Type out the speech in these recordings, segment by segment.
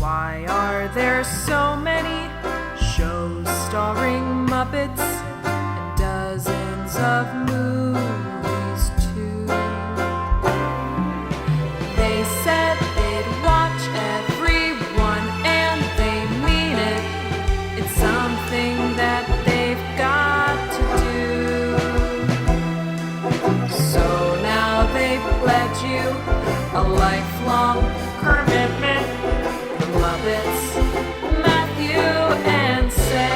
Why are there so many shows starring Muppets and dozens of movies too? They said they'd watch everyone and they mean it. It's something that they've got to do. So now they've pledged you a lifelong commitment. The Muppets, Matthew and Sam.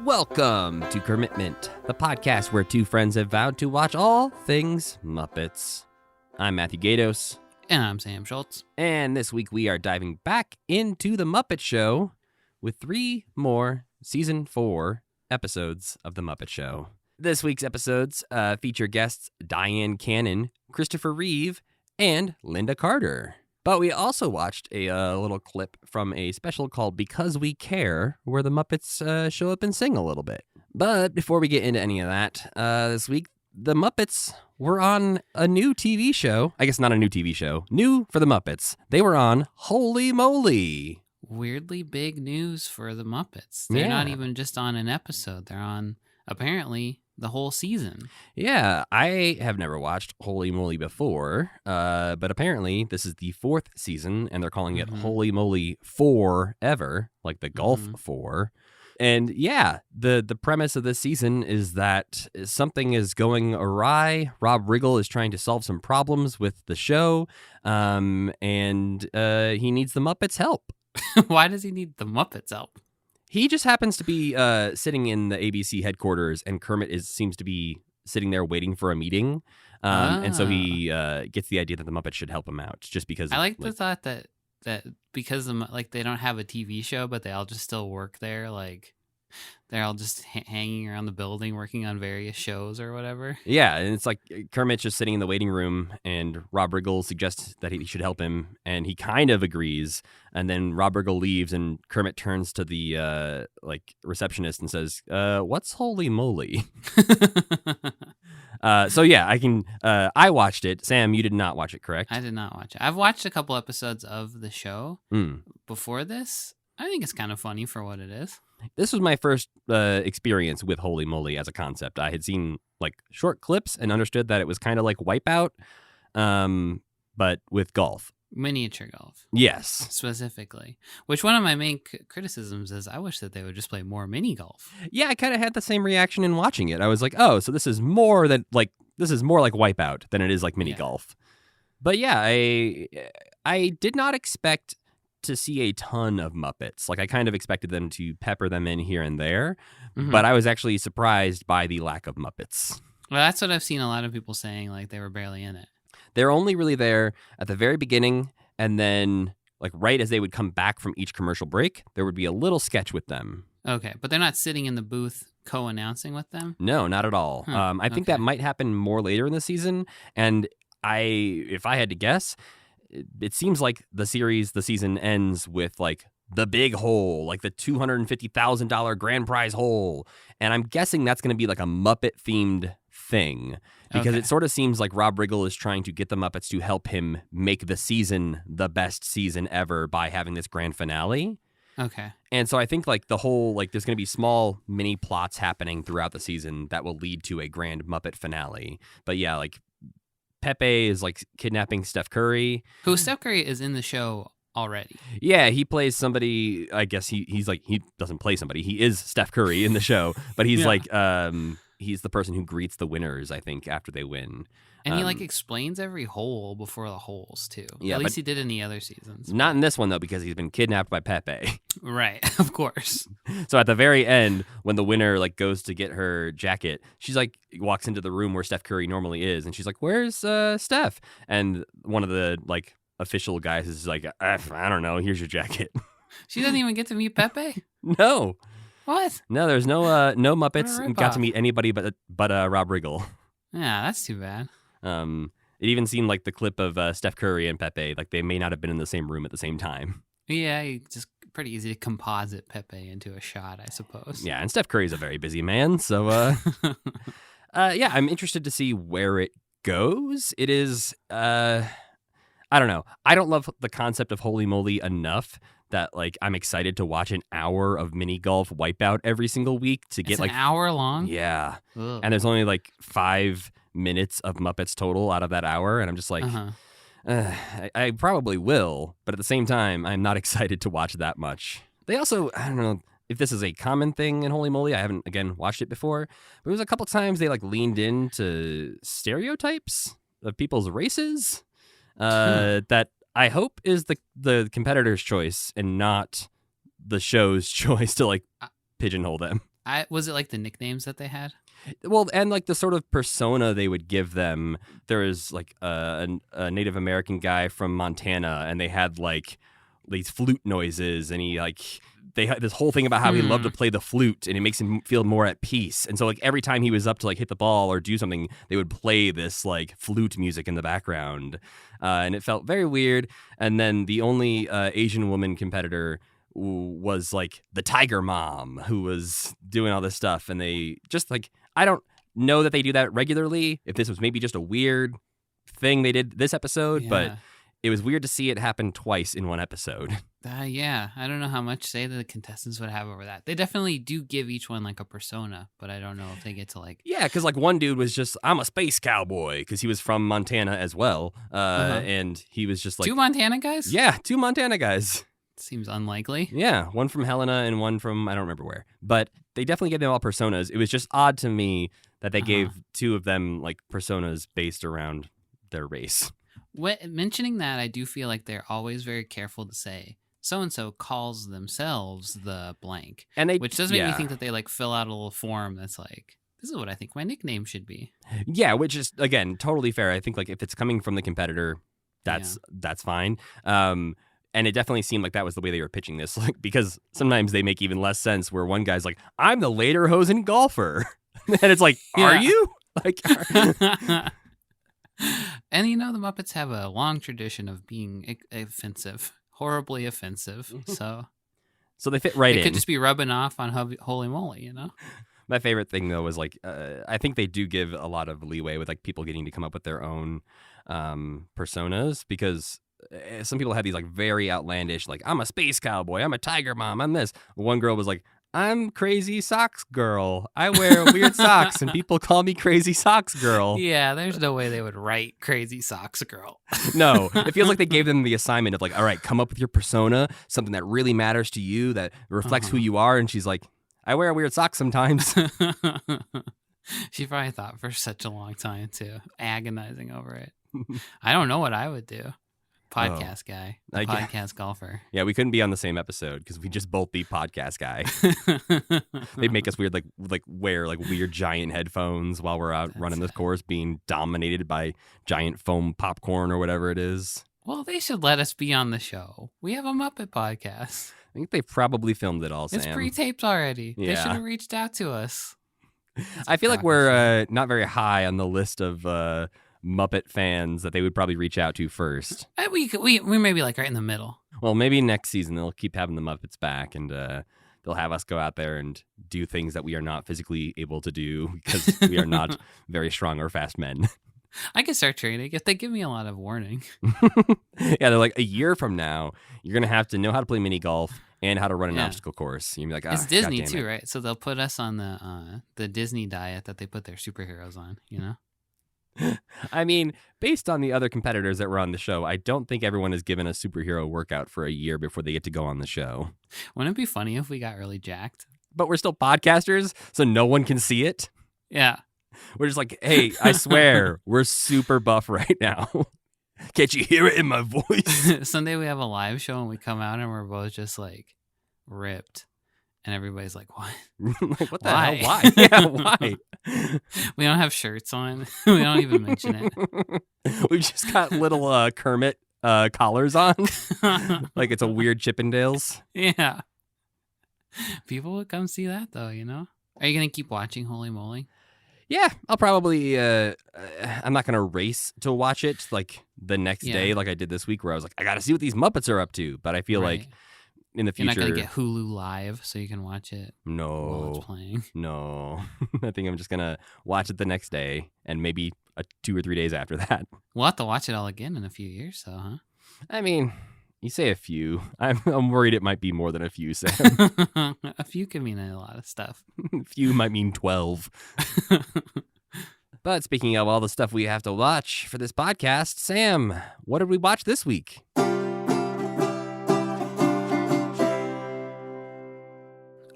Welcome to Commitment, the podcast where two friends have vowed to watch all things Muppets. I'm Matthew Gatos. And I'm Sam Schultz. And this week we are diving back into The Muppet Show with 3 more Season 4 episodes of The Muppet Show. This week's episodes feature guests Dyan Cannon, Christopher Reeve, and Lynda Carter. But we also watched a little clip from a special called Because We Care, where the Muppets show up and sing a little bit. But before we get into any of that, this week, the Muppets were on a new TV show. I guess not a new TV show. New for the Muppets. They were on Holy Moly. Weirdly big news for the Muppets. They're not even just on an episode. They're on, apparently, the whole season. Yeah, I have never watched Holy Moly before, but apparently this is the 4th season, and they're calling it Holy Moly Forever, like the Gulf 4. And yeah, the premise of this season is that something is going awry. Rob Riggle is trying to solve some problems with the show, and he needs the Muppets' help. Why does he need the Muppets' help? He just happens to be sitting in the ABC headquarters, and Kermit seems to be sitting there waiting for a meeting. And so he gets the idea that the Muppets should help him out, just because. I like the thought that because they don't have a TV show, but they all just still work there. Like they're all just hanging around the building, working on various shows or whatever. Yeah, and it's like Kermit's just sitting in the waiting room, and Rob Riggle suggests that he should help him, and he kind of agrees. And then Rob Riggle leaves, and Kermit turns to the receptionist and says, "What's Holy Moly?" So yeah, I watched it. Sam, you did not watch it, correct? I did not watch it. I've watched a couple episodes of the show before this. I think it's kind of funny for what it is. This was my first experience with Holy Moly as a concept. I had seen like short clips and understood that it was kind of like Wipeout, but with golf. Miniature golf. Yes. Specifically. Which one of my main criticisms is I wish that they would just play more mini golf. Yeah, I kind of had the same reaction in watching it. I was like, oh, so this is more like Wipeout than it is like mini golf. But yeah, I did not expect to see a ton of Muppets. Like I kind of expected them to pepper them in here and there, but I was actually surprised by the lack of Muppets. Well, that's what I've seen a lot of people saying, like they were barely in it. They're only really there at the very beginning, and then like right as they would come back from each commercial break, there would be a little sketch with them. Okay, but they're not sitting in the booth co-announcing with them? No, not at all. I think that might happen more later in the season, and if I had to guess, it seems like the season ends with like the big hole, like the $250,000 grand prize hole. And I'm guessing that's going to be like a Muppet themed thing because it sort of seems like Rob Riggle is trying to get the Muppets to help him make the season the best season ever by having this grand finale. Okay. And so I think like the whole, like there's going to be small mini plots happening throughout the season that will lead to a grand Muppet finale. But yeah, like Pepe is like kidnapping Steph Curry. Who Steph Curry is in the show already. Yeah, he plays somebody. I guess he's like, he doesn't play somebody. He is Steph Curry in the show, but he's like he's the person who greets the winners, I think, after they win. And he like explains every hole before the holes too. Yeah, at least he did in the other seasons. Not in this one though, because he's been kidnapped by Pepe. Right, of course. So at the very end, when the winner like goes to get her jacket, she's like walks into the room where Steph Curry normally is, and she's like, "Where's Steph?" And one of the like official guys is like, "I don't know. Here's your jacket." She doesn't even get to meet Pepe? No. What? No, there's no Muppets got to meet anybody but Rob Riggle. Yeah, that's too bad. It even seemed like the clip of Steph Curry and Pepe, like they may not have been in the same room at the same time. Yeah, he just pretty easy to composite Pepe into a shot, I suppose. Yeah, and Steph Curry's a very busy man, so yeah, I'm interested to see where it goes. It is I don't know. I don't love the concept of Holy Moly enough that like I'm excited to watch an hour of mini golf wipeout every single week to get It's like an hour long. Yeah. Ugh. And there's only like 5 minutes of Muppets total out of that hour, and I'm just like I probably will, but at the same time, I'm not excited to watch that much. They also, I don't know if this is a common thing in Holy Moly. I haven't, again, watched it before, but it was a couple times they like leaned into stereotypes of people's races that I hope is the competitor's choice and not the show's choice to like pigeonhole them. Was it like the nicknames that they had? Well, and like the sort of persona they would give them. There was like a Native American guy from Montana, and they had like these flute noises, and they had this whole thing about how he loved to play the flute, and it makes him feel more at peace. And so like every time he was up to like hit the ball or do something, they would play this like flute music in the background, and it felt very weird. And then the only Asian woman competitor was like the Tiger Mom, who was doing all this stuff, and they just like, I don't know that they do that regularly. If this was maybe just a weird thing they did this episode, but it was weird to see it happen twice in one episode. Yeah, I don't know how much say the contestants would have over that. They definitely do give each one like a persona, but I don't know if they get to like... Yeah, because like one dude was just, I'm a space cowboy, because he was from Montana as well, and he was just like... 2 Montana guys? Yeah, 2 Montana guys. Seems unlikely. Yeah, one from Helena and one from, I don't remember where. But they definitely gave them all personas. It was just odd to me that they gave 2 of them like personas based around their race. Mentioning that, I do feel like they're always very careful to say, so-and-so calls themselves the blank. Which does make me think that they like fill out a little form that's like, this is what I think my nickname should be. Yeah, which is, again, totally fair. I think like if it's coming from the competitor, that's fine. And it definitely seemed like that was the way they were pitching this, like, because sometimes they make even less sense where one guy's like, I'm the lederhosen golfer. And it's like, are you? Like, and you know, the Muppets have a long tradition of being offensive, horribly offensive. So they fit right in. It could just be rubbing off on Holy Moly, you know? My favorite thing, though, was like, I think they do give a lot of leeway with like people getting to come up with their own personas, because some people had these like very outlandish, like, I'm a space cowboy, I'm a tiger mom, I'm this. One girl was like, I'm crazy socks girl. I wear weird socks and people call me crazy socks girl. Yeah, there's no way they would write crazy socks girl. No, it feels like they gave them the assignment of like, all right, come up with your persona, something that really matters to you, that reflects who you are. And she's like, I wear weird socks sometimes. She probably thought for such a long time too, agonizing over it. I don't know what I would do. Podcast guy, podcast golfer. Yeah, we couldn't be on the same episode because we just both be podcast guy. They'd make us weird, like wear like weird giant headphones while we're out running this course, being dominated by giant foam popcorn or whatever it is. Well, they should let us be on the show. We have a Muppet podcast. I think they probably filmed it all, Sam. It's pre-taped already. Yeah. They should have reached out to us. I feel like we're not very high on the list of Muppet fans that they would probably reach out to first. We may be like right in the middle. Well, maybe next season they'll keep having the Muppets back, and they'll have us go out there and do things that we are not physically able to do because we are not very strong or fast men. I can start training if they give me a lot of warning. Yeah, they're like, a year from now, you're going to have to know how to play mini golf and how to run an obstacle course. You'll be like, it's Disney too, right? So they'll put us on the Disney diet that they put their superheroes on, you know? I mean, based on the other competitors that were on the show, I don't think everyone is given a superhero workout for a year before they get to go on the show. Wouldn't it be funny if we got really jacked? But we're still podcasters, so no one can see it. Yeah. We're just like, hey, I swear, we're super buff right now. Can't you hear it in my voice? Sunday we have a live show and we come out and we're both just like ripped. And everybody's like, what? Like, what the Why? hell? Why? Yeah, why? We don't have shirts on. We don't even mention it. We've just got little Kermit collars on. Like it's a weird Chippendales. Yeah. People would come see that though, you know? Are you going to keep watching Holy Moly? Yeah, I'll probably, I'm not going to race to watch it like the next day like I did this week where I was like, I got to see what these Muppets are up to. But I feel like in the future. You're not going to get Hulu Live so you can watch it while it's playing. No. I think I'm just going to watch it the next day and maybe 2 or 3 days after that. We'll have to watch it all again in a few years, though, huh? I mean, you say a few. I'm worried it might be more than a few, Sam. A few can mean a lot of stuff. A few might mean 12. But speaking of all the stuff we have to watch for this podcast, Sam, what did we watch this week?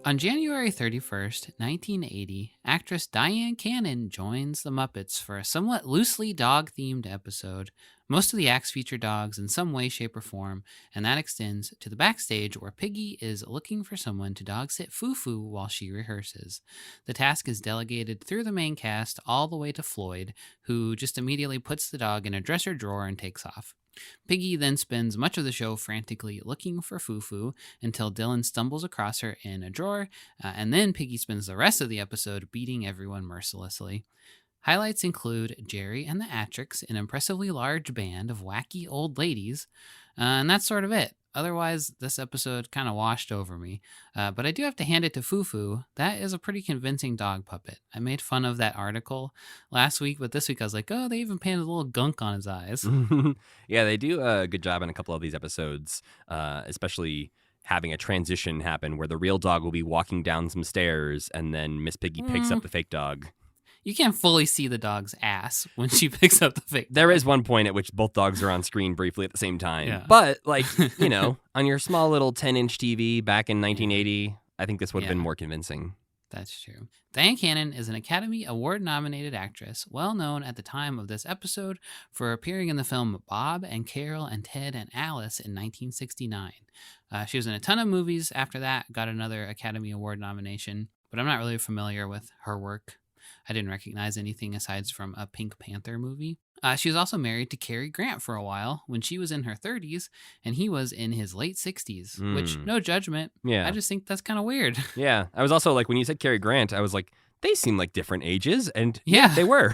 On January 31st, 1980, actress Dyan Cannon joins the Muppets for a somewhat loosely dog-themed episode. Most of the acts feature dogs in some way, shape, or form, and that extends to the backstage where Piggy is looking for someone to dog-sit Foo-Foo while she rehearses. The task is delegated through the main cast all the way to Floyd, who just immediately puts the dog in a dresser drawer and takes off. Piggy then spends much of the show frantically looking for Foo-Foo until Dylan stumbles across her in a drawer, and then Piggy spends the rest of the episode beating everyone mercilessly. Highlights include Jerry and the Atrix, an impressively large band of wacky old ladies, and that's sort of it. Otherwise, this episode kind of washed over me, but I do have to hand it to Foo-Foo. That is a pretty convincing dog puppet. I made fun of that article last week, but this week I was like, oh, they even painted a little gunk on his eyes. Yeah, they do a good job in a couple of these episodes, especially having a transition happen where the real dog will be walking down some stairs and then Miss Piggy picks up the fake dog. You can't fully see the dog's ass when she picks up the fake dog. There is one point at which both dogs are on screen briefly at the same time. Yeah. But, like, you know, on your small little 10-inch TV back in 1980, I think this would have been more convincing. That's true. Dyan Cannon is an Academy Award-nominated actress, well known at the time of this episode for appearing in the film Bob and Carol and Ted and Alice in 1969. She was in a ton of movies after that, got another Academy Award nomination, but I'm not really familiar with her work. I didn't recognize anything aside from a Pink Panther movie. She was also married to Cary Grant for a while when she was in her 30s and he was in his late 60s, which, no judgment. Yeah. I just think that's kind of weird. Yeah. I was also like, when you said Cary Grant, I was like, they seem like different ages. And yeah they were.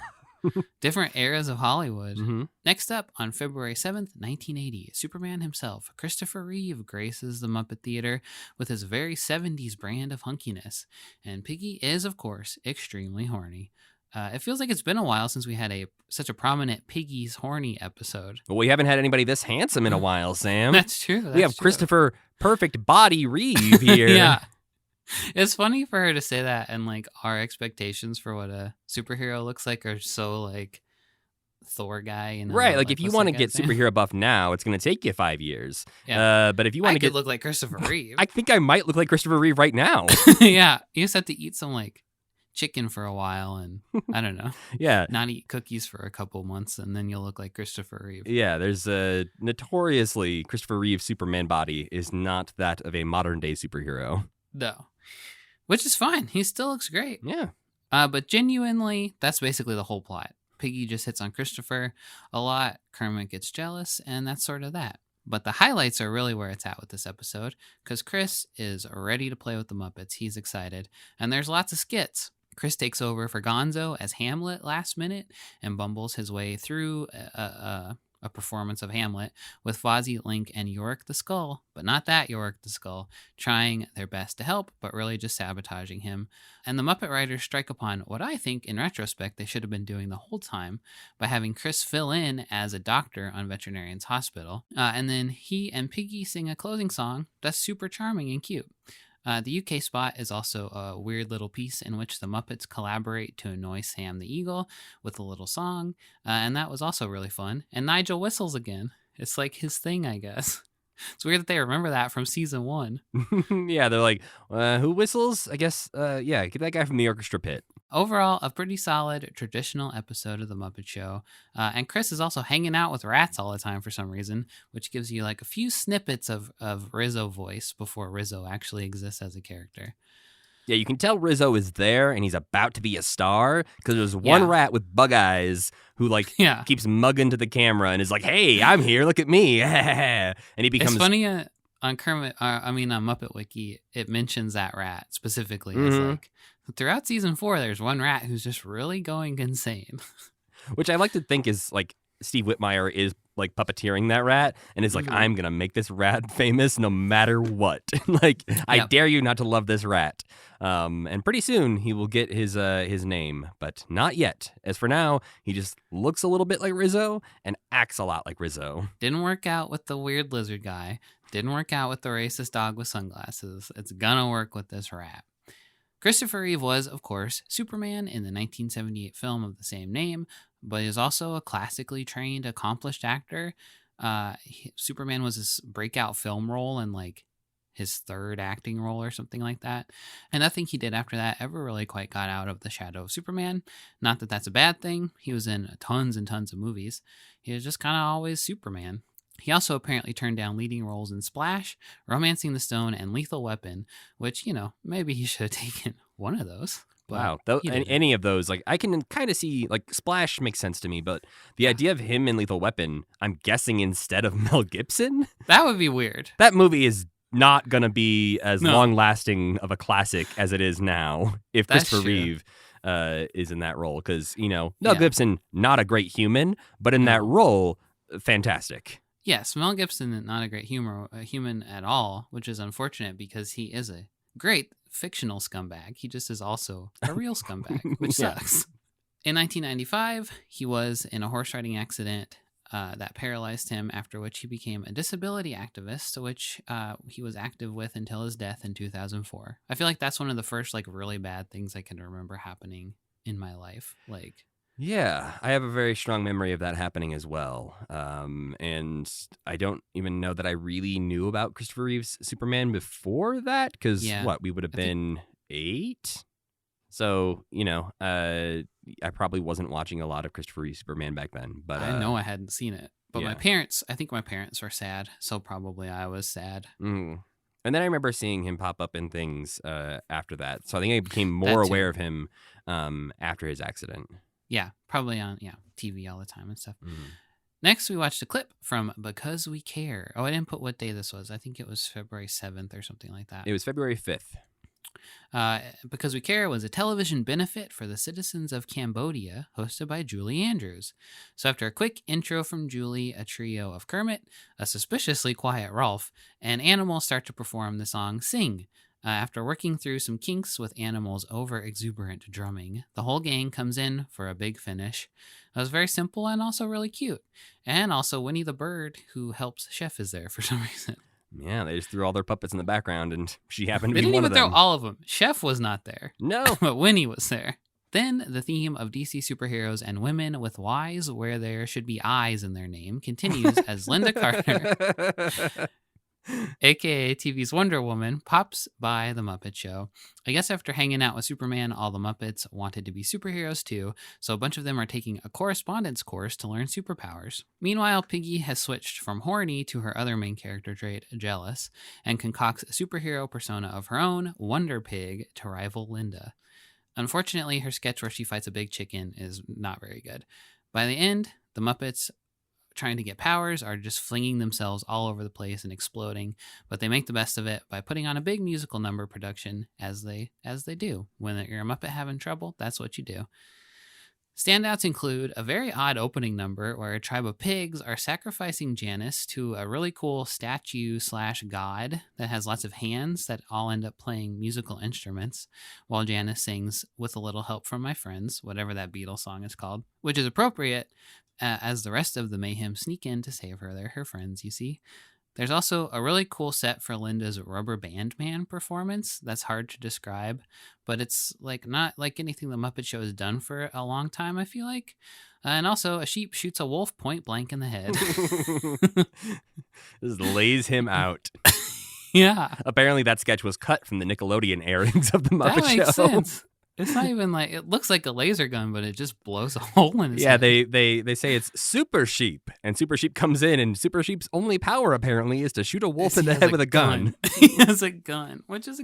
Different eras of Hollywood. Mm-hmm. Next up, on February 7th, 1980, Superman himself, Christopher Reeve, graces the Muppet Theater with his very 70s brand of hunkiness. And Piggy is, of course, extremely horny. It feels like it's been a while since we had such a prominent Piggy's horny episode. Well, we haven't had anybody this handsome in a while, Sam. That's true. We have Christopher Perfect Body Reeve here. Yeah. It's funny for her to say that, and like our expectations for what a superhero looks like are so like Thor guy, you know? Right? Like if you want to get superhero buff now, it's going to take you 5 years. Yeah. But if you want to look like Christopher Reeve, I think I might look like Christopher Reeve right now. Yeah, you just have to eat some like chicken for a while, and I don't know. Yeah, not eat cookies for a couple months, and then you'll look like Christopher Reeve. Yeah, there's a notoriously Christopher Reeve Superman body is not that of a modern day superhero. No. Which is fine. He still looks great. Yeah. But genuinely, that's basically the whole plot. Piggy just hits on Christopher a lot. Kermit gets jealous, and that's sort of that. But the highlights are really where it's at with this episode, because Chris is ready to play with the Muppets. He's excited. And there's lots of skits. Chris takes over for Gonzo as Hamlet last minute and bumbles his way through a performance of Hamlet with Fozzie, Link, and Yorick the Skull, but not that Yorick the Skull, trying their best to help, but really just sabotaging him. And the Muppet writers strike upon what I think, in retrospect, they should have been doing the whole time by having Chris fill in as a doctor on Veterinarian's Hospital. And then he and Piggy sing a closing song that's super charming and cute. The UK spot is also a weird little piece in which the Muppets collaborate to annoy Sam the Eagle with a little song, and that was also really fun. And Nigel whistles again. It's like his thing, I guess. It's weird that they remember that from season 1. Yeah, they're like, who whistles? I guess, yeah, get that guy from the orchestra pit. Overall, a pretty solid traditional episode of The Muppet Show. And Chris is also hanging out with rats all the time for some reason, which gives you like a few snippets of Rizzo voice before Rizzo actually exists as a character. Yeah, you can tell Rizzo is there and he's about to be a star because there's one rat with bug eyes who like keeps mugging to the camera and is like, hey, I'm here, look at me. And he becomes... It's funny on Kermit, on Muppet Wiki, it mentions that rat specifically. It's like, throughout season 4, there's one rat who's just really going insane. Which I like to think is like Steve Whitmire is like puppeteering that rat and is like, I'm gonna make this rat famous no matter what. Like, I dare you not to love this rat. And pretty soon he will get his name, but not yet. As for now, he just looks a little bit like Rizzo and acts a lot like Rizzo. Didn't work out with the weird lizard guy. Didn't work out with the racist dog with sunglasses. It's gonna work with this rat. Christopher Reeve was, of course, Superman in the 1978 film of the same name, but is also a classically trained, accomplished actor. Superman was his breakout film role and like his third acting role or something like that. And nothing he did after that ever really quite got out of the shadow of Superman. Not that that's a bad thing. He was in tons and tons of movies. He was just kind of always Superman. He also apparently turned down leading roles in Splash, Romancing the Stone, and Lethal Weapon, which, maybe he should have taken one of those. Wow. Any of those, like, I can kind of see, like, Splash makes sense to me, but the idea of him in Lethal Weapon, I'm guessing instead of Mel Gibson? That would be weird. That movie is not going to be as long-lasting of a classic as it is now if Christopher Reeve is in that role. Because, Mel Gibson, not a great human, but in that role, fantastic. Yes, Mel Gibson, not a great human at all, which is unfortunate because he is a great fictional scumbag. He just is also a real scumbag, which sucks. In 1995, he was in a horse riding accident that paralyzed him, after which he became a disability activist, which he was active with until his death in 2004. I feel like that's one of the first like really bad things I can remember happening in my life. Yeah, I have a very strong memory of that happening as well. And I don't even know that I really knew about Christopher Reeve's Superman before that, because we would have been 8? So, I probably wasn't watching a lot of Christopher Reeve Superman back then. But I know I hadn't seen it. But I think my parents were sad, so probably I was sad. Mm. And then I remember seeing him pop up in things after that. So I think I became more aware of him after his accident. Yeah, probably on TV all the time and stuff. Next, we watched a clip from Because We Care. Oh, I didn't put what day this was. I think it was February 7th or something like that. It was February 5th. Because We Care was a television benefit for the citizens of Cambodia, hosted by Julie Andrews. So after a quick intro from Julie, a trio of Kermit, a suspiciously quiet Rolf, and Animal start to perform the song Sing. After working through some kinks with Animal's over-exuberant drumming, the whole gang comes in for a big finish. It was very simple and also really cute. And also Winnie the Bird, who helps Chef, is there for some reason. Yeah, they just threw all their puppets in the background, and she happened to be one of them. They didn't even throw all of them. Chef was not there. No. But Winnie was there. Then the theme of DC superheroes and women with Ys where there should be I's in their name continues as Lynda Carter, a.k.a. TV's Wonder Woman, pops by the Muppet Show. I guess after hanging out with Superman, all the Muppets wanted to be superheroes too, so a bunch of them are taking a correspondence course to learn superpowers. Meanwhile, Piggy has switched from horny to her other main character trait, jealous, and concocts a superhero persona of her own, Wonder Pig, to rival Lynda. Unfortunately, her sketch where she fights a big chicken is not very good. By the end, the Muppets trying to get powers are just flinging themselves all over the place and exploding, but they make the best of it by putting on a big musical number production as they do. When you're a Muppet having trouble, that's what you do. Standouts include a very odd opening number where a tribe of pigs are sacrificing Janice to a really cool statue/god that has lots of hands that all end up playing musical instruments, while Janice sings With a Little Help from My Friends, whatever that Beatles song is called, which is appropriate as the rest of the mayhem sneak in to save her. They're her friends, you see. There's also a really cool set for Linda's Rubber Band Man performance that's hard to describe, but it's not like anything the Muppet Show has done for a long time, I feel like. And also, a sheep shoots a wolf point blank in the head. Just lays him out. Yeah. Apparently that sketch was cut from the Nickelodeon airings of the Muppet Show. That makes sense. It's not even it looks like a laser gun, but it just blows a hole in his head. Yeah, they say it's Super Sheep, and Super Sheep comes in, and Super Sheep's only power apparently is to shoot a wolf in the head with a gun. He has a gun, which is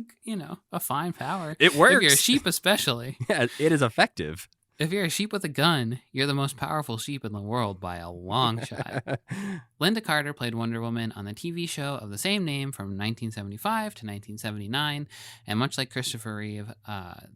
a fine power. It works. If you're a sheep, especially. Yeah, it is effective. If you're a sheep with a gun, you're the most powerful sheep in the world by a long shot. Lynda Carter played Wonder Woman on the TV show of the same name from 1975 to 1979, and much like Christopher Reeve,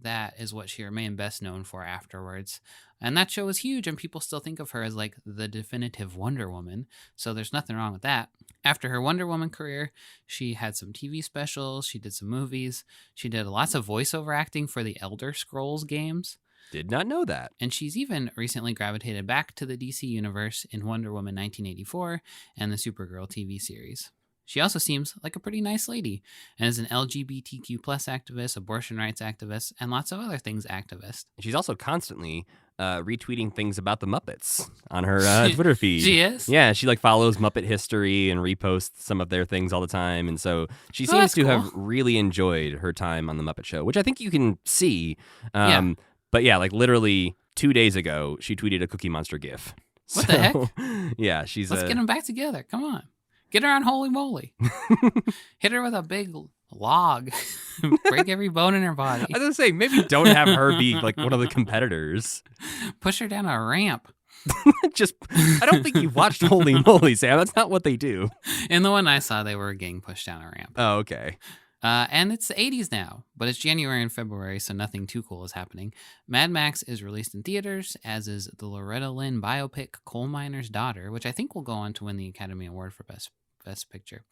that is what she remained best known for afterwards. And that show was huge, and people still think of her as like the definitive Wonder Woman, so there's nothing wrong with that. After her Wonder Woman career, she had some TV specials, she did some movies, she did lots of voiceover acting for the Elder Scrolls games. Did not know that. And she's even recently gravitated back to the DC universe in Wonder Woman 1984 and the Supergirl TV series. She also seems like a pretty nice lady and is an LGBTQ plus activist, abortion rights activist, and lots of other things activist. She's also constantly retweeting things about the Muppets on her Twitter feed. She is? Yeah, she like follows Muppet history and reposts some of their things all the time. And so she seems to have really enjoyed her time on the Muppet Show, which I think you can see. Yeah. But yeah, like literally 2 days ago, she tweeted a Cookie Monster gif. What the heck? Yeah, she's Let's get them back together. Come on. Get her on Holy Moly. Hit her with a big log. Break every bone in her body. I was going to say, maybe don't have her be like one of the competitors. Push her down a ramp. I don't think you've watched Holy Moly, Sam. That's not what they do. In the one I saw, they were getting pushed down a ramp. Oh, okay. And it's the 80s now, but it's January and February, so nothing too cool is happening. Mad Max is released in theaters, as is the Loretta Lynn biopic Coal Miner's Daughter, which I think will go on to win the Academy Award for Best Picture.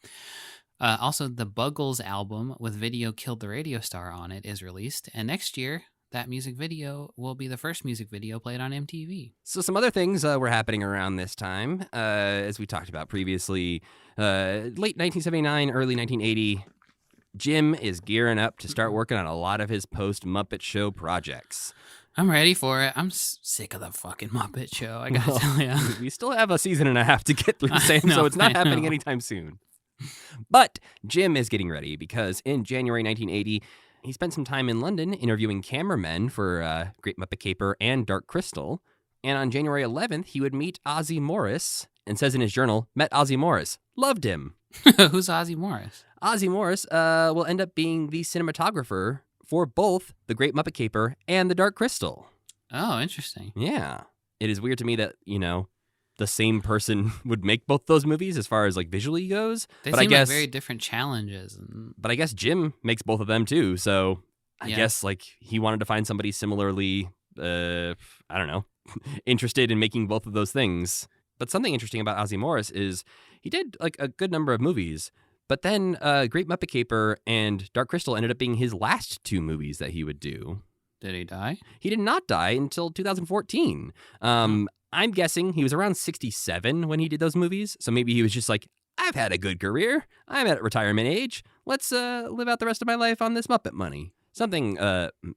Also, the Buggles album with video Killed the Radio Star on it is released, and next year, that music video will be the first music video played on MTV. So some other things were happening around this time, as we talked about previously. Late 1979, early 1980, Jim is gearing up to start working on a lot of his post-Muppet Show projects. I'm ready for it. I'm sick of the fucking Muppet Show, I gotta tell you. We still have a season and a half to get through, Sam, so it's not happening anytime soon. But Jim is getting ready because in January 1980, he spent some time in London interviewing cameramen for Great Muppet Caper and Dark Crystal. And on January 11th, he would meet Ozzie Morris, and says in his journal, met Ozzie Morris, loved him. Who's Ozzie Morris? Ozzie Morris will end up being the cinematographer for both The Great Muppet Caper and The Dark Crystal. Oh, interesting. Yeah. It is weird to me that, the same person would make both those movies as far as like visually goes. They but seem I guess like very different challenges. But I guess Jim makes both of them too. So I guess like he wanted to find somebody similarly, interested in making both of those things. But something interesting about Ozzie Morris is he did like a good number of movies, but then Great Muppet Caper and Dark Crystal ended up being his last two movies that he would do. Did he die? He did not die until 2014. I'm guessing he was around 67 when he did those movies. So maybe he was just like, I've had a good career. I'm at retirement age. Let's live out the rest of my life on this Muppet money. Something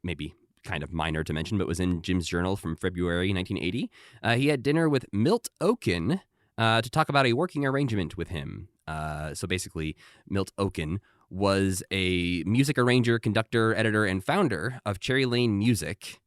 maybe kind of minor to mention, but was in Jim's journal from February 1980. He had dinner with Milt Oken to talk about a working arrangement with him. So basically, Milt Oken was a music arranger, conductor, editor, and founder of Cherry Lane Music.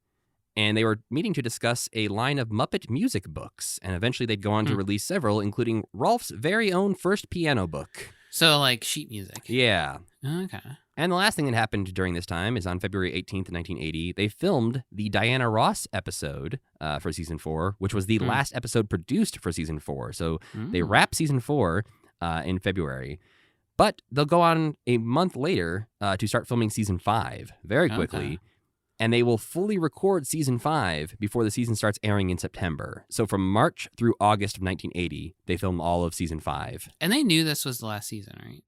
And they were meeting to discuss a line of Muppet music books. And eventually they'd go on to release several, including Rolf's very own first piano book. So like sheet music. Yeah. Okay. And the last thing that happened during this time is on February 18th, 1980, they filmed the Diana Ross episode for season 4, which was the last episode produced for season 4. So they wrap season 4 in February. But they'll go on a month later to start filming season 5 very quickly. Okay. And they will fully record season 5 before the season starts airing in September. So from March through August of 1980, they film all of season 5. And they knew this was the last season, right?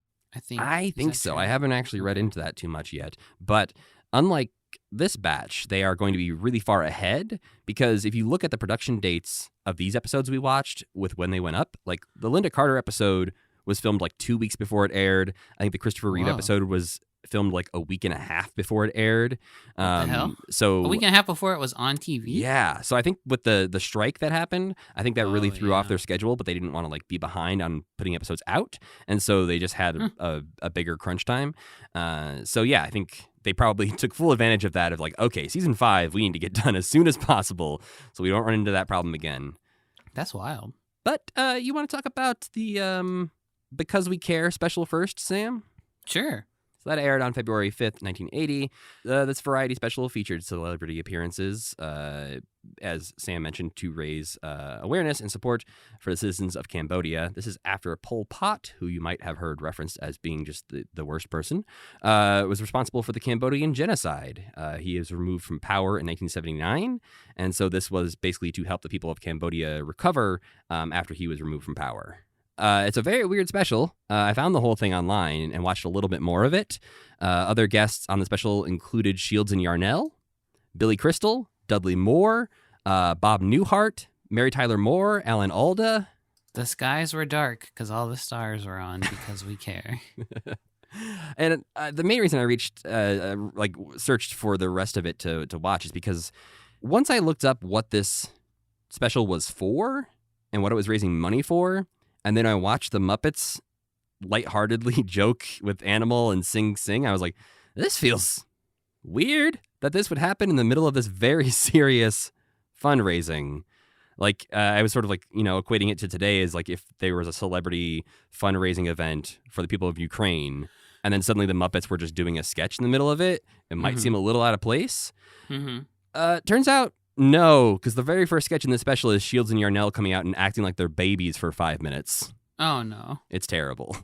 I think so. True? I haven't actually read into that too much yet. But unlike this batch, they are going to be really far ahead, because if you look at the production dates of these episodes we watched with when they went up, like the Lynda Carter episode was filmed like 2 weeks before it aired. I think the Christopher Reeve episode was filmed like a week and a half before it aired. What the hell? So a week and a half before it was on TV? Yeah. So I think with the strike that happened, I think that really threw off their schedule, but they didn't want to like be behind on putting episodes out. And so they just had a bigger crunch time. So yeah, I think they probably took full advantage of that, of like, okay, season 5, we need to get done as soon as possible so we don't run into that problem again. That's wild. But you want to talk about the Because We Care special first, Sam? Sure. So that aired on February 5th, 1980. This variety special featured celebrity appearances. as Sam mentioned, to raise awareness and support for the citizens of Cambodia. This is after Pol Pot, who you might have heard referenced as being just the worst person, was responsible for the Cambodian genocide. He was removed from power in 1979, and so this was basically to help the people of Cambodia recover after he was removed from power. It's a very weird special. I found the whole thing online and watched a little bit more of it. Other guests on the special included Shields and Yarnell, Billy Crystal, Dudley Moore, Bob Newhart, Mary Tyler Moore, Alan Alda. The skies were dark because all the stars were on because we care. And the main reason I searched for the rest of it to watch is because once I looked up what this special was for and what it was raising money for, and then I watched the Muppets lightheartedly joke with Animal and Sing, I was like, this feels weird that this would happen in the middle of this very serious fundraising. Like, I was sort of like, equating it to today as like if there was a celebrity fundraising event for the people of Ukraine, and then suddenly the Muppets were just doing a sketch in the middle of it. It might seem a little out of place. Turns out, no, because the very first sketch in this special is Shields and Yarnell coming out and acting like they're babies for 5 minutes. Oh, no. It's terrible.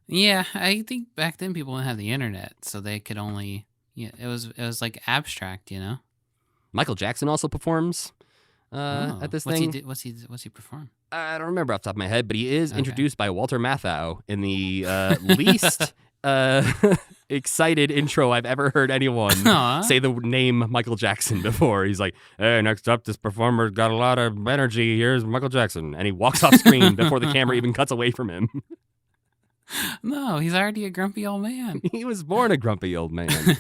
Yeah, I think back then people didn't have the internet, so they could only... Yeah, it was like abstract, Michael Jackson also performs at this thing. What's he perform? I don't remember off the top of my head, but he is introduced by Walter Matthau in the least... excited intro I've ever heard anyone say the name Michael Jackson before. He's like, hey, next up, this performer got a lot of energy. Here's Michael Jackson. And he walks off screen before the camera even cuts away from him. No, he's already a grumpy old man. He was born a grumpy old man.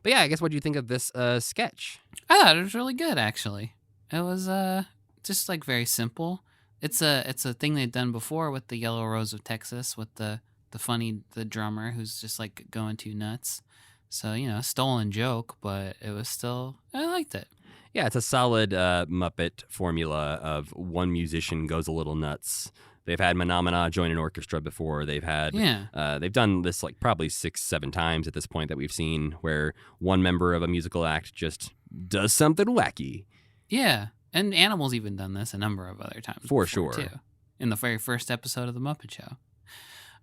But yeah, I guess what do you think of this sketch? I thought it was really good, actually. It was just like very simple. It's a thing they'd done before with the Yellow Rose of Texas with the drummer who's just like going too nuts. So, a stolen joke, but it was still, I liked it. Yeah, it's a solid Muppet formula of one musician goes a little nuts. They've had Menomina join an orchestra before. They've had, they've done this like probably 6-7 times at this point that we've seen where one member of a musical act just does something wacky. Yeah, and Animal's even done this a number of other times. For sure. Too, in the very first episode of The Muppet Show.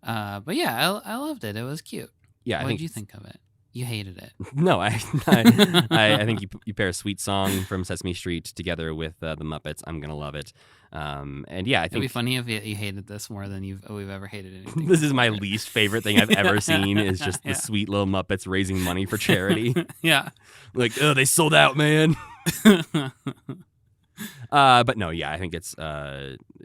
But yeah, I loved it. It was cute. Yeah, what did you think of it? You hated it. No, I think you pair a sweet song from Sesame Street together with the Muppets. I'm gonna love it. And yeah, I think it'd be funny if you hated this more than we've ever hated anything. This is my least favorite thing I've ever seen. Is just the sweet little Muppets raising money for charity. Yeah, like they sold out, man. But no, yeah, I think it's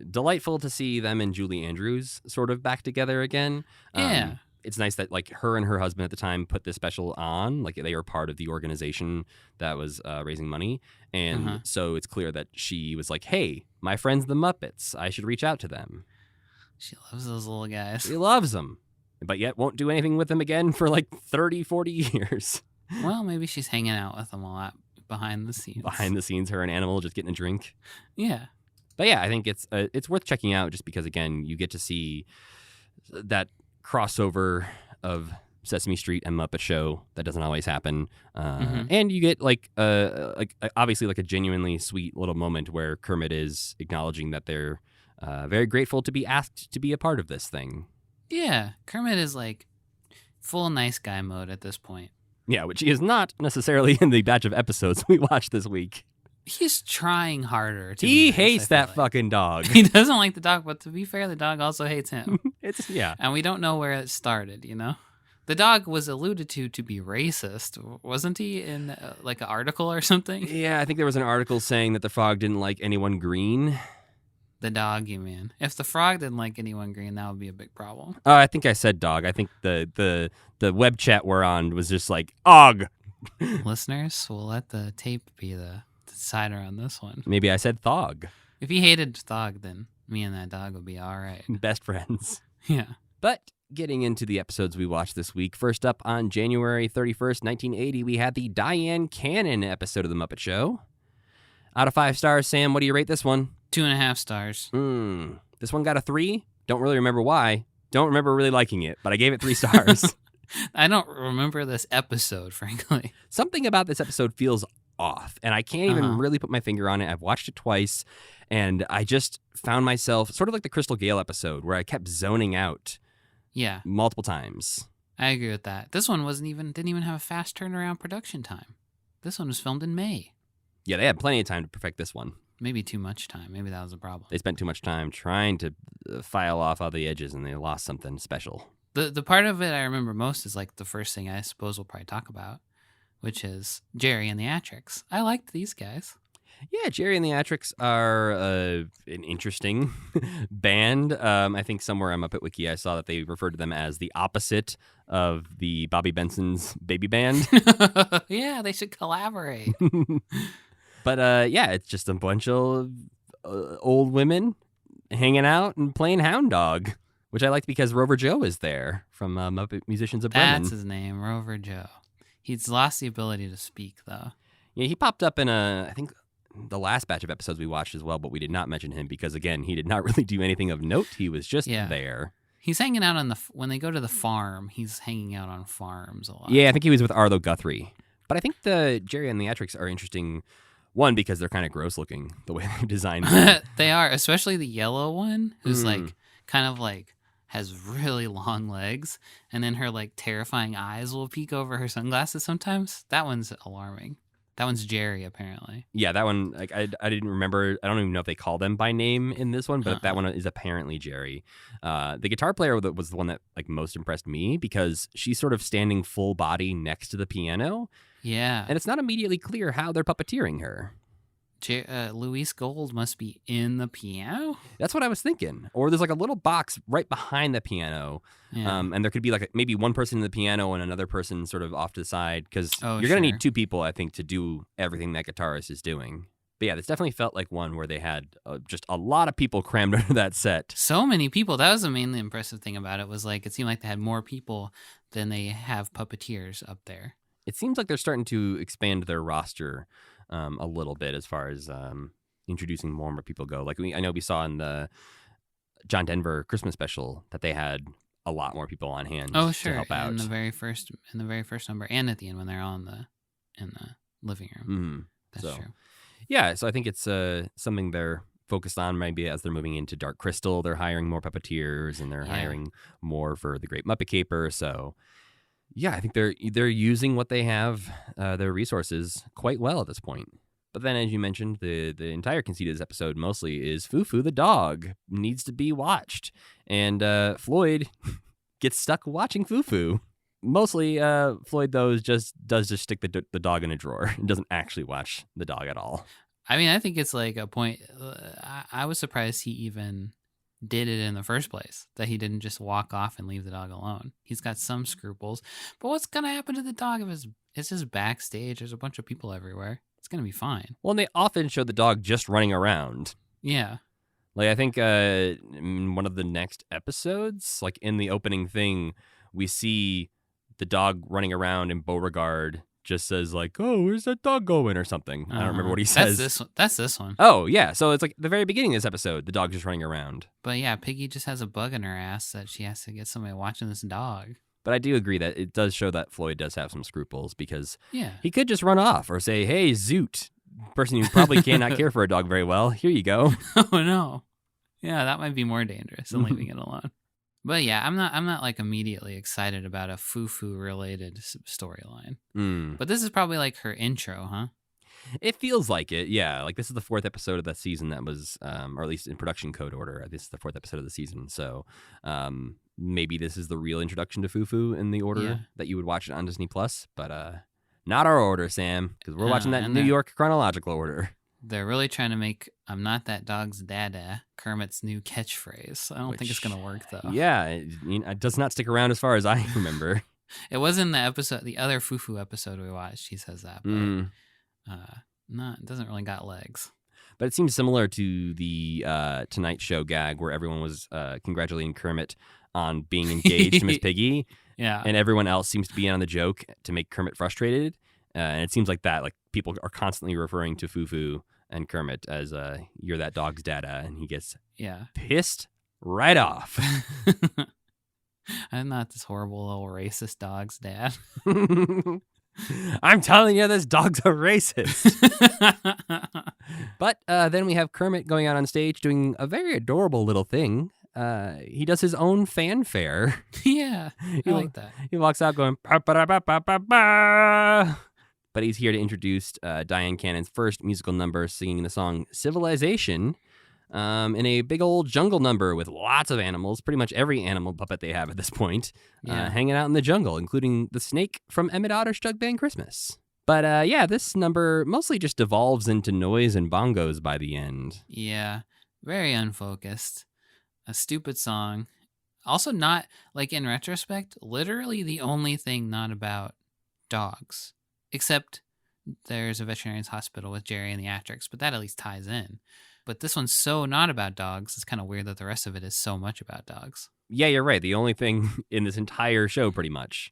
delightful to see them and Julie Andrews sort of back together again. Yeah. It's nice that like her and her husband at the time put this special on. Like they were part of the organization that was raising money. And so it's clear that she was like, hey, my friends the Muppets, I should reach out to them. She loves those little guys. She loves them, but yet won't do anything with them again for like 30, 40 years. Well, maybe she's hanging out with them a lot. Behind the scenes. Behind the scenes, her and Animal just getting a drink. Yeah. But yeah, I think it's worth checking out just because, again, you get to see that crossover of Sesame Street and Muppet Show that doesn't always happen. And you get like obviously like a genuinely sweet little moment where Kermit is acknowledging that they're very grateful to be asked to be a part of this thing. Yeah. Kermit is like full nice guy mode at this point. Yeah, which he is not necessarily in the batch of episodes we watched this week. He's trying harder. He hates that fucking dog. He doesn't like the dog, but to be fair, the dog also hates him. Yeah. And we don't know where it started, The dog was alluded to be racist. Wasn't he in like an article or something? Yeah, I think there was an article saying that the frog didn't like anyone green. The dog, you mean? If the frog didn't like anyone green, that would be a big problem. I think I said dog. I think the web chat we're on was just like, og. Listeners, we'll let the tape be the decider on this one. Maybe I said thog. If he hated thog, then me and that dog would be all right. Best friends. Yeah. But getting into the episodes we watched this week, first up on January 31st, 1980, we had the Dyan Cannon episode of The Muppet Show. Out of 5 stars, Sam, what do you rate this one? 2.5 stars. This one got a 3. Don't really remember why. Don't remember really liking it, but I gave it 3 stars. I don't remember this episode, frankly. Something about this episode feels off. And I can't even really put my finger on it. I've watched it twice, and I just found myself sort of like the Crystal Gale episode where I kept zoning out multiple times. I agree with that. This one didn't even have a fast turnaround production time. This one was filmed in May. Yeah, they had plenty of time to perfect this one. Maybe too much time. Maybe that was a problem. They spent too much time trying to file off all the edges, and they lost something special. The part of it I remember most is like the first thing I suppose we'll probably talk about, which is Jerry and the Atrix. I liked these guys. Yeah, Jerry and the Atrix are an interesting band. I think somewhere on Muppet Wiki I saw that they referred to them as the opposite of the Bobby Benson's baby band. Yeah, they should collaborate. But yeah, it's just a bunch of old women hanging out and playing hound dog, which I liked because Rover Joe is there from Muppet Musicians of Bremen. That's his name, Rover Joe. He's lost the ability to speak, though. Yeah, he popped up in I think the last batch of episodes we watched as well, but we did not mention him because, again, he did not really do anything of note. He was just there. He's hanging out when they go to the farm, he's hanging out on farms a lot. Yeah, I think he was with Arlo Guthrie. But I think the Jerry and the Atrix are interesting, one, because they're kind of gross looking, the way they designed them. They are, especially the yellow one, who's like, kind of like, has really long legs, and then her like terrifying eyes will peek over her sunglasses sometimes. That one's alarming. That one's Jerry, apparently. Yeah, that one, like I didn't remember. I don't even know if they call them by name in this one, but that one is apparently Jerry. The guitar player was the one that like most impressed me because she's sort of standing full body next to the piano. Yeah. And it's not immediately clear how they're puppeteering her. Louise Gold must be in the piano? That's what I was thinking. Or there's like a little box right behind the piano. Yeah. And there could be like maybe one person in the piano and another person sort of off to the side. Because you're going to need two people, I think, to do everything that guitarist is doing. But yeah, this definitely felt like one where they had just a lot of people crammed into that set. So many people. That was the mainly impressive thing about it, was like it seemed like they had more people than they have puppeteers up there. It seems like they're starting to expand their roster a little bit as far as introducing more and more people go. Like I know we saw in the John Denver Christmas special that they had a lot more people on hand to help out. In the very first number, and at the end when they're all in the living room. That's true. Yeah, so I think it's something they're focused on maybe as they're moving into Dark Crystal. They're hiring more puppeteers and they're hiring more for the Great Muppet Caper. So yeah, I think they're using what they have, their resources, quite well at this point. But then, as you mentioned, the entire conceit of this episode mostly is Foo-Foo the dog needs to be watched. And Floyd gets stuck watching Foo-Foo. Mostly, Floyd, though, does stick the dog in a drawer and doesn't actually watch the dog at all. I mean, I think it's like a point. I was surprised he even did it in the first place, that he didn't just walk off and leave the dog alone. He's got some scruples. But what's going to happen to the dog if it's just backstage? There's a bunch of people everywhere. It's going to be fine. Well, and they often show the dog just running around. Yeah. Like, I think in one of the next episodes, like in the opening thing, we see the dog running around and Beauregard just says like, "Oh, where's that dog going?" or something. I don't remember what he says. That's this one. Oh, yeah. So it's like the very beginning of this episode, the dog's just running around. But yeah, Piggy just has a bug in her ass that she has to get somebody watching this dog. But I do agree that it does show that Floyd does have some scruples because yeah, he could just run off or say, "Hey, Zoot, person who probably cannot care for a dog very well, here you go." Oh no. Yeah, that might be more dangerous than leaving it alone. But yeah, I'm not like immediately excited about a Foo-Foo related storyline. But this is probably like her intro, huh? It feels like it, yeah. Like this is the fourth episode of the season that was, or at least in production code order, this is the fourth episode of the season. So maybe this is the real introduction to Foo-Foo in the order that you would watch it on Disney Plus. But not our order, Sam, because we're watching that in New York chronological order. They're really trying to make "I'm not that dog's dada" Kermit's new catchphrase. I don't think it's going to work, though. Yeah, it does not stick around as far as I remember. It was in the episode, the other Foo-Foo episode we watched. He says that, but it doesn't really got legs. But it seems similar to the Tonight Show gag where everyone was congratulating Kermit on being engaged to Miss Piggy. Yeah. And everyone else seems to be in on the joke to make Kermit frustrated. And it seems like that, like people are constantly referring to Foo-Foo and Kermit as "you're that dog's dada," and he gets pissed right off. I'm not this horrible little racist dog's dad. I'm telling you, this dog's a racist. But then we have Kermit going out on stage doing a very adorable little thing. He does his own fanfare. Yeah, I like that. He walks out going, ba, ba, ba, ba, ba, ba. But he's here to introduce Dyan Cannon's first musical number, singing the song Civilization in a big old jungle number with lots of animals, pretty much every animal puppet they have at this point, hanging out in the jungle, including the snake from Emmett Otter's Jug Band Christmas. But this number mostly just devolves into noise and bongos by the end. Yeah, very unfocused. A stupid song. Also not, like in retrospect, literally the only thing not about dogs. Except there's a veterinarian's hospital with Jerry and the Atrix, but that at least ties in. But this one's so not about dogs, it's kind of weird that the rest of it is so much about dogs. Yeah, you're right. The only thing in this entire show, pretty much,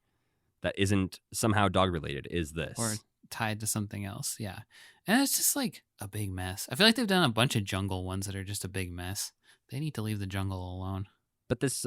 that isn't somehow dog-related is this. Or tied to something else, yeah. And it's just like a big mess. I feel like they've done a bunch of jungle ones that are just a big mess. They need to leave the jungle alone. But this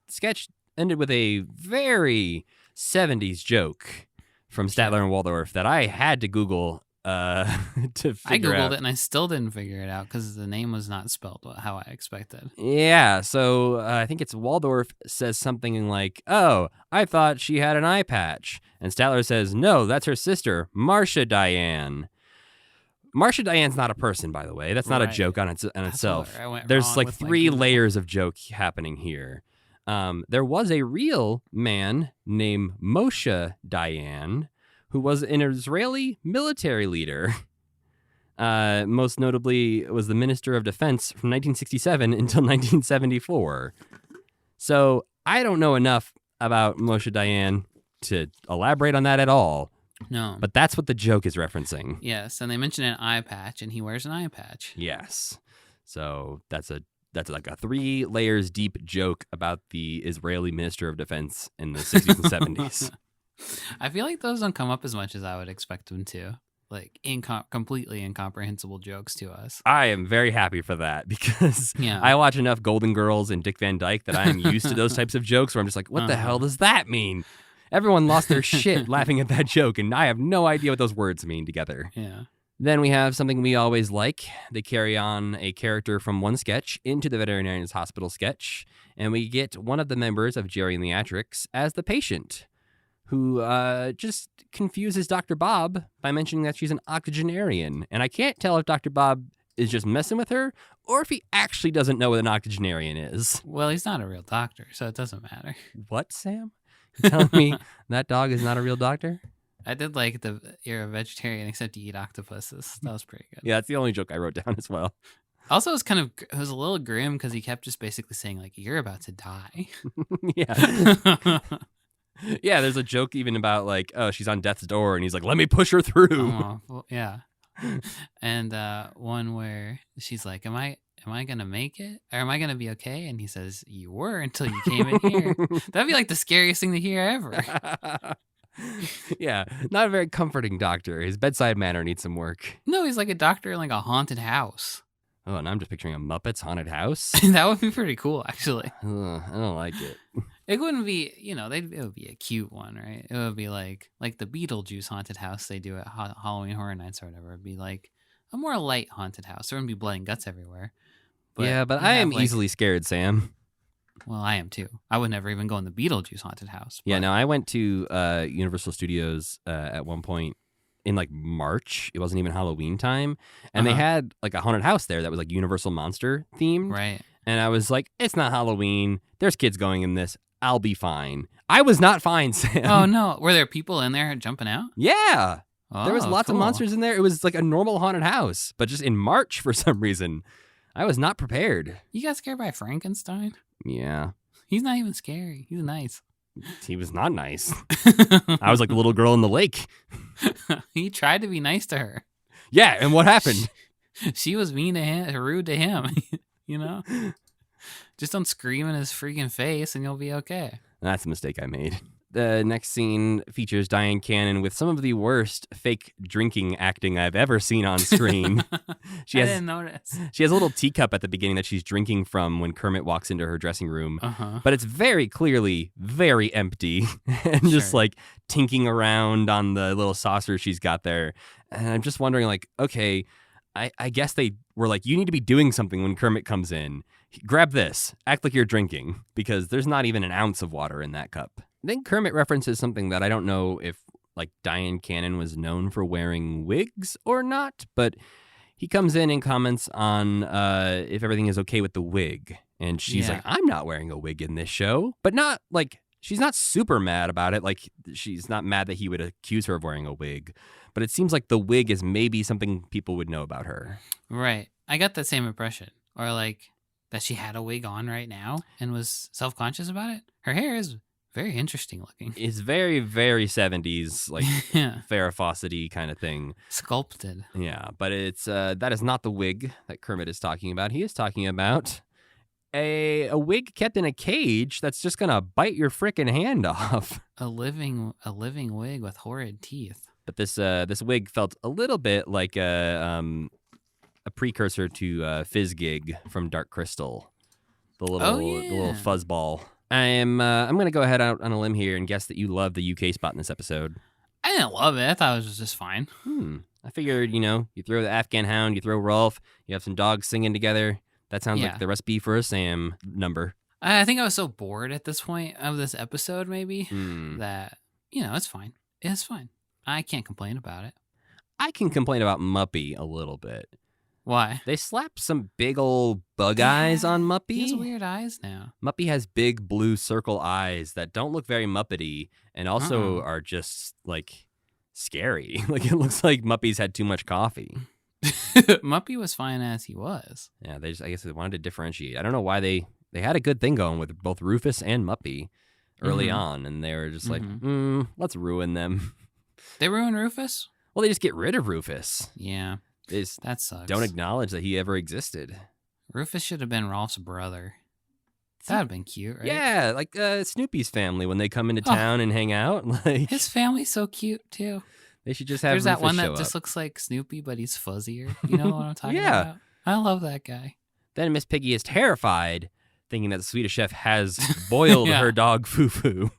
sketch ended with a very 70s joke from Statler and Waldorf that I had to Google to figure out. I Googled it and I still didn't figure it out because the name was not spelled how I expected. Yeah, so I think it's Waldorf says something like, "Oh, I thought she had an eye patch." And Statler says, "No, that's her sister, Marcia Dyan." Marcia Dyan's not a person, by the way. That's not a joke on itself. There's like 3 layers of joke happening here. There was a real man named Moshe Dayan, who was an Israeli military leader. Most notably was the Minister of Defense from 1967 until 1974. So I don't know enough about Moshe Dayan to elaborate on that at all. No. But that's what the joke is referencing. Yes, and they mention an eye patch, and he wears an eye patch. Yes. So that's like a 3 layers deep joke about the Israeli Minister of Defense in the 60s and 70s. I feel like those don't come up as much as I would expect them to. Like completely incomprehensible jokes to us. I am very happy for that because I watch enough Golden Girls and Dick Van Dyke that I am used to those types of jokes where I'm just like, what the hell does that mean? Everyone lost their shit laughing at that joke, and I have no idea what those words mean together. Yeah. Then we have something we always like. They carry on a character from one sketch into the veterinarian's hospital sketch, and we get one of the members of Jerry and the Atrix as the patient, who just confuses Dr. Bob by mentioning that she's an octogenarian. And I can't tell if Dr. Bob is just messing with her or if he actually doesn't know what an octogenarian is. Well, he's not a real doctor, so it doesn't matter. What, Sam? You're telling me that dog is not a real doctor? I did like you're a vegetarian except you eat octopuses. That was pretty good. Yeah, that's the only joke I wrote down as well. Also, it was a little grim because he kept just basically saying, like, you're about to die. Yeah. Yeah, there's a joke even about, like, oh, she's on death's door, and he's like, let me push her through. Oh, well, yeah. And one where she's like, am I going to make it? Or am I going to be okay? And he says, you were until you came in here. That'd be like the scariest thing to hear ever. Yeah, not a very comforting doctor. His bedside manner needs some work. No, he's like a doctor in like a haunted house. Oh, and I'm just picturing a Muppet's haunted house. That would be pretty cool, actually. I don't like it. It wouldn't be, it would be a cute one, right? It would be like the Beetlejuice haunted house they do at Halloween Horror Nights or whatever. It'd be like a more light haunted house. There wouldn't be blood and guts everywhere. But I am easily scared, Sam. Well, I am too. I would never even go in the Beetlejuice haunted house. Yeah, no, I went to Universal Studios at one point in like March. It wasn't even Halloween time. And they had like a haunted house there that was like Universal Monster themed. Right. And I was like, it's not Halloween. There's kids going in this. I'll be fine. I was not fine, Sam. Oh, no. Were there people in there jumping out? Yeah. Oh, there was lots of monsters in there. It was like a normal haunted house, but just in March for some reason. I was not prepared. You got scared by Frankenstein? Yeah. He's not even scary. He's nice. He was not nice. I was like the little girl in the lake. He tried to be nice to her. Yeah, and what happened? She was mean to him, rude to him, Just don't scream in his freaking face and you'll be okay. That's the mistake I made. The next scene features Dyan Cannon with some of the worst fake drinking acting I've ever seen on screen. I didn't notice. She has a little teacup at the beginning that she's drinking from when Kermit walks into her dressing room. Uh-huh. But it's very clearly very empty and just like tinking around on the little saucer she's got there. And I'm just wondering, like, okay, I guess they were like, you need to be doing something when Kermit comes in. Grab this. Act like you're drinking because there's not even an ounce of water in that cup. Then Kermit references something that I don't know if like Dyan Cannon was known for wearing wigs or not, but he comes in and comments on if everything is okay with the wig. And she's like, I'm not wearing a wig in this show, but not like she's not super mad about it. Like she's not mad that he would accuse her of wearing a wig, but it seems like the wig is maybe something people would know about her. Right. I got that same impression. Or like that she had a wig on right now and was self-conscious about it. Her hair is very interesting looking. It's very, very 70s, like Farrah Fawcett-y kind of thing. Sculpted. Yeah, but it's that is not the wig that Kermit is talking about. He is talking about a wig kept in a cage that's just gonna bite your frickin' hand off. A living wig with horrid teeth. But this wig felt a little bit like a precursor to Fizz Gig from Dark Crystal, the little fuzzball. I'm gonna go ahead out on a limb here and guess that you love the UK spot in this episode. I didn't love it. I thought it was just fine. I figured, you throw the Afghan Hound, you throw Rolf, you have some dogs singing together. That sounds like the recipe for a Sam number. I think I was so bored at this point of this episode, maybe, that, it's fine. It's fine. I can't complain about it. I can complain about Muppy a little bit. Why? They slapped some big old bug eyes on Muppy. He has weird eyes now. Muppy has big blue circle eyes that don't look very Muppety and also are just, like, scary. Like, it looks like Muppy's had too much coffee. Muppy was fine as he was. Yeah, I guess they wanted to differentiate. I don't know why they had a good thing going with both Rufus and Muppy early on, and they were just like, let's ruin them. They ruin Rufus? Well, they just get rid of Rufus. Yeah. That sucks. Don't acknowledge that he ever existed. Rufus should have been Rolf's brother. That would have been cute, right? Yeah, like Snoopy's family when they come into town and hang out. Like his family's so cute, too. They should just have There's Rufus that one that show just up. looks like Snoopy, but he's fuzzier. You know what I'm talking about? I love that guy. Then Miss Piggy is terrified, thinking that the Swedish Chef has boiled her dog Foo-Foo.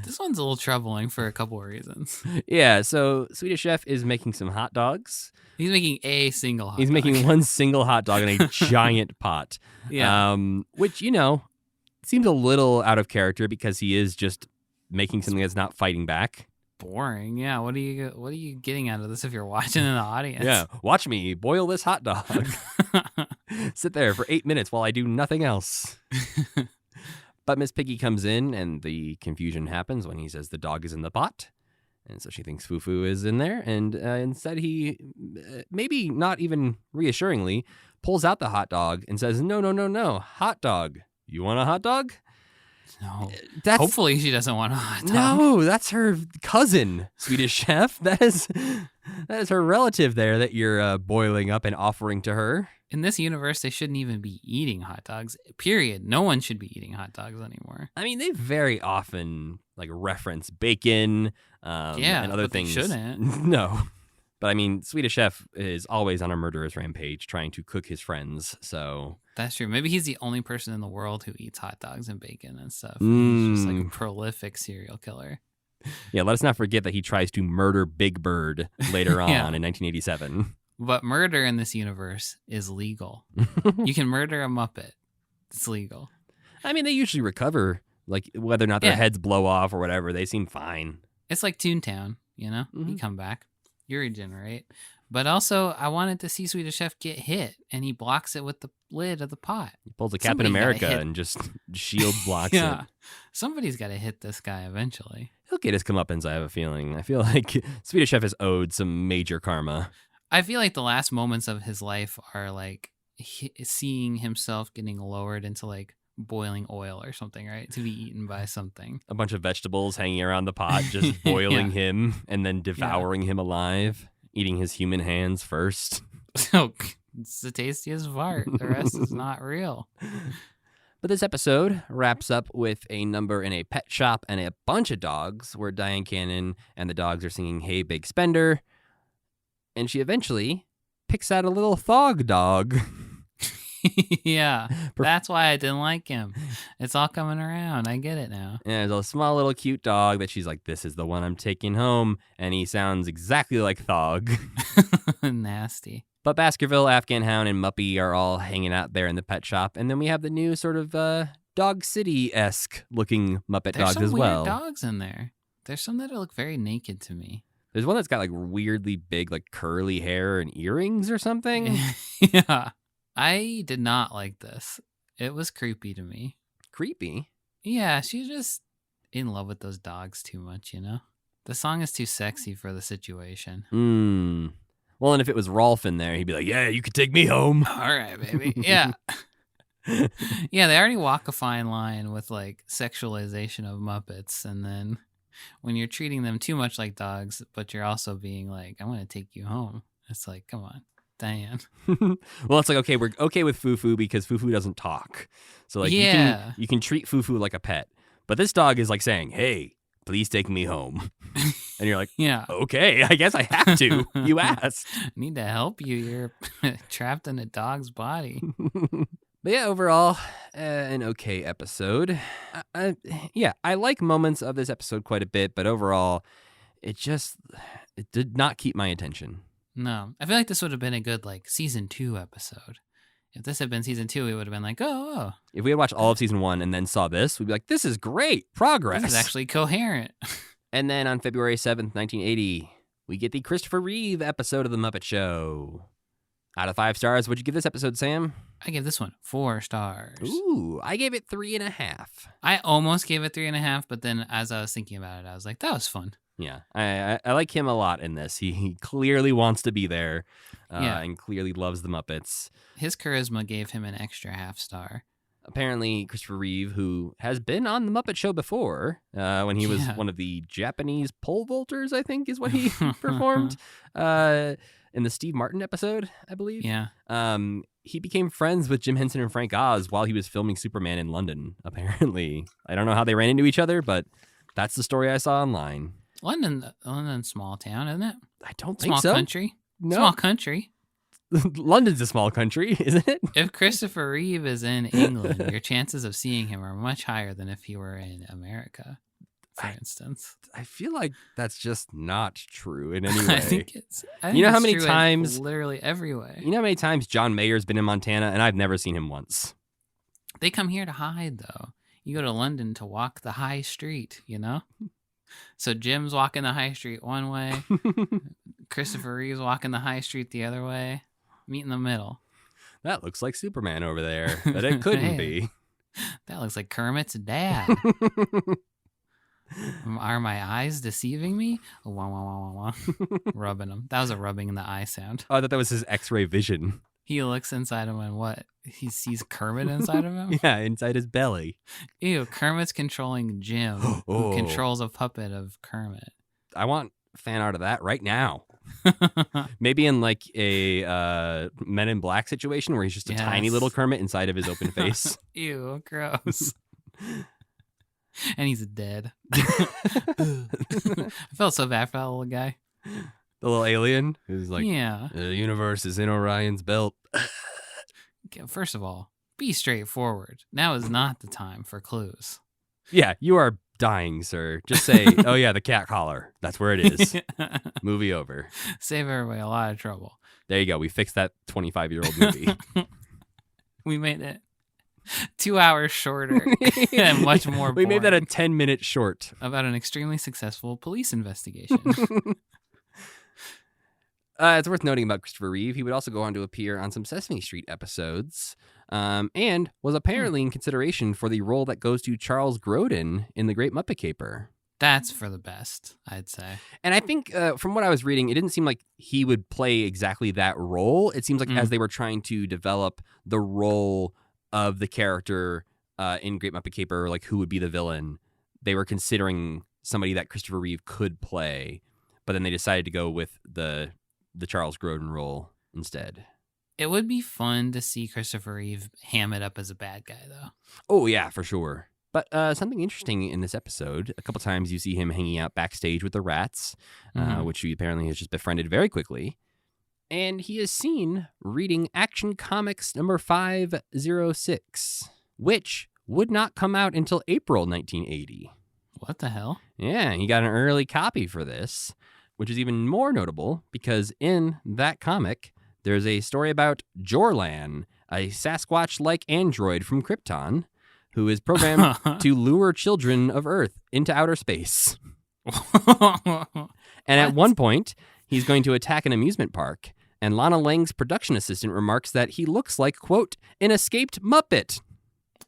This one's a little troubling for a couple of reasons. Yeah, so Swedish Chef is making some hot dogs. He's making a single hot dog. He's making one single hot dog in a giant pot. Yeah. Which, seems a little out of character because he is just making something that's not fighting back. Boring. Yeah. What are you getting out of this if you're watching in the audience? Yeah. Watch me boil this hot dog. Sit there for 8 minutes while I do nothing else. But Miss Piggy comes in and the confusion happens when he says the dog is in the pot. And so she thinks Foo-Foo is in there. And instead he, maybe not even reassuringly, pulls out the hot dog and says, no, hot dog. You want a hot dog? No. Hopefully she doesn't want a hot dog. No, that's her cousin, Swedish Chef. That is her relative there that you're boiling up and offering to her. In this universe, they shouldn't even be eating hot dogs. Period. No one should be eating hot dogs anymore. I mean, they very often reference bacon and other things. They shouldn't. No. But I mean, Swedish Chef is always on a murderous rampage trying to cook his friends, so... That's true. Maybe he's the only person in the world who eats hot dogs and bacon and stuff. He's just like a prolific serial killer. Yeah, let us not forget that he tries to murder Big Bird later on in 1987. But murder in this universe is legal. You can murder a Muppet. It's legal. I mean, they usually recover, whether or not their heads blow off or whatever. They seem fine. It's like Toontown, You come back. You regenerate. But also, I wanted to see Swedish Chef get hit, and he blocks it with the lid of the pot. He pulls a Captain America and just shield blocks it. Somebody's got to hit this guy eventually. He'll get his comeuppance, I have a feeling. I feel like Swedish Chef is owed some major karma. I feel like the last moments of his life are seeing himself getting lowered into boiling oil or something, right? To be eaten by something. A bunch of vegetables hanging around the pot, just boiling him and then devouring him alive. Eating his human hands first. Oh, it's the tastiest part. The rest is not real. But this episode wraps up with a number in a pet shop and a bunch of dogs where Dyan Cannon and the dogs are singing Hey Big Spender. And she eventually picks out a little thog dog. Yeah, that's why I didn't like him. It's all coming around. I get it now. And there's a small little cute dog that she's like, this is the one I'm taking home. And he sounds exactly like Thog. Nasty. But Baskerville, Afghan Hound, and Muppy are all hanging out there in the pet shop. And then we have the new sort of Dog City-esque looking Muppet dogs as well. There's some weird dogs in there. There's some that look very naked to me. There's one that's got like weirdly big, like curly hair and earrings or something. Yeah. I did not like this. It was creepy to me. Creepy? Yeah, she's just in love with those dogs too much, you know? The song is too sexy for the situation. Well, and if it was Rolf in there, he'd be like, yeah, you could take me home. All right, baby. Yeah. Yeah, they already walk a fine line with like sexualization of Muppets. And then when you're treating them too much like dogs, but you're also being like, I want to take you home. It's like, come on. Diane. Well, it's like, okay, we're okay with Fufu because Fufu doesn't talk. So like you can treat Fufu like a pet. But this dog is like saying, hey, please take me home. And you're like, yeah, okay, I guess I have to. You asked. I need to help you. You're trapped in a dog's body. But yeah, overall, an okay episode. Yeah, I like moments of this episode quite a bit, but overall, it did not keep my attention. No, I feel like this would have been a good like season 2 episode. If this had been season 2, it would have been like, oh. If we had watched all of season 1 and then saw this, we'd be like, this is great progress. This is actually coherent. And then on February 7th, 1980, we get the Christopher Reeve episode of The Muppet Show. Out of 5 stars, what'd you give this episode, Sam? I gave this one 4 stars. Ooh, I gave it 3.5. I almost gave it 3.5, but then as I was thinking about it, I was like, that was fun. Yeah, I like him a lot in this. He clearly wants to be there and clearly loves the Muppets. His charisma gave him an extra half star. Apparently, Christopher Reeve, who has been on The Muppet Show before, when he was one of the Japanese pole vaulters, I think is what he performed in the Steve Martin episode, I believe. Yeah. He became friends with Jim Henson and Frank Oz while he was filming Superman in London, apparently. I don't know how they ran into each other, but that's the story I saw online. London's small town, isn't it? I don't think so. Small country. No. Small country. London's a small country, isn't it? If Christopher Reeve is in England, your chances of seeing him are much higher than if he were in America, for instance. I feel like that's just not true in any way. I think you know how many times, literally every way. You know how many times John Mayer's been in Montana, and I've never seen him once. They come here to hide, though. You go to London to walk the high street, you know? So Jim's walking the high street one way, Christopher Reeve's walking the high street the other way. Meet in the middle. That looks like Superman over there, but it couldn't be. That looks like Kermit's dad. Are my eyes deceiving me? Wah, wah, wah, wah, wah. Rubbing him. That was a rubbing in the eye sound. Oh, I thought that was his X-ray vision. He looks inside him and what? He sees Kermit inside of him? Yeah, inside his belly. Ew, Kermit's controlling Jim, who controls a puppet of Kermit. I want fan art of that right now. Maybe in like a Men in Black situation where he's just a tiny little Kermit inside of his open face. Ew, gross. And he's dead. I felt so bad for that little guy. The little alien who's like, the universe is in Orion's belt. Okay, first of all, be straightforward. Now is not the time for clues. Yeah, you are dying, sir. Just say, oh yeah, the cat collar. That's where it is. Movie over. Save everybody a lot of trouble. There you go. We fixed that 25-year-old movie. We made it 2 hours shorter and much more boring. We made that a 10-minute short. About an extremely successful police investigation. It's worth noting about Christopher Reeve. He would also go on to appear on some Sesame Street episodes and was apparently in consideration for the role that goes to Charles Grodin in The Great Muppet Caper. That's for the best, I'd say. And I think from what I was reading, it didn't seem like he would play exactly that role. It seems like as they were trying to develop the role of the character in Great Muppet Caper, like who would be the villain, they were considering somebody that Christopher Reeve could play, but then they decided to go with the Charles Grodin role instead. It would be fun to see Christopher Reeve ham it up as a bad guy, though. Oh, yeah, for sure. But something interesting in this episode, a couple times you see him hanging out backstage with the rats, which he apparently has just befriended very quickly. And he is seen reading Action Comics number 506, which would not come out until April 1980. What the hell? Yeah, he got an early copy for this, which is even more notable because in that comic, there's a story about Jorlan, a Sasquatch-like android from Krypton, who is programmed to lure children of Earth into outer space. And at one point, he's going to attack an amusement park, and Lana Lang's production assistant remarks that he looks like, quote, an escaped Muppet.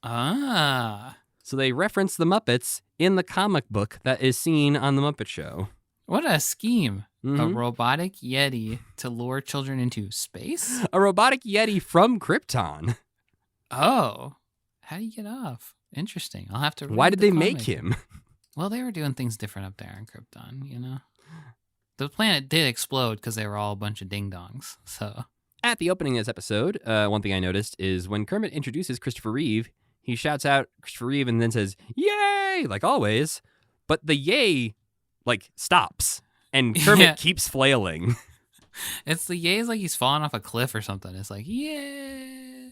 Ah. So they reference the Muppets in the comic book that is seen on The Muppet Show. What a scheme. A robotic Yeti to lure children into space? A robotic Yeti from Krypton. Oh. How do you get off? Interesting. I'll have to read Why did they comic. make him? Well, they were doing things different up there on Krypton, you know? The planet did explode because they were all a bunch of ding-dongs, so... At the opening of this episode, one thing I noticed is when Kermit introduces Christopher Reeve, he shouts out Christopher Reeve and then says, yay, like always. But the yay, like, stops. And Kermit keeps flailing. It's the yay's like he's falling off a cliff or something. It's like, yeah.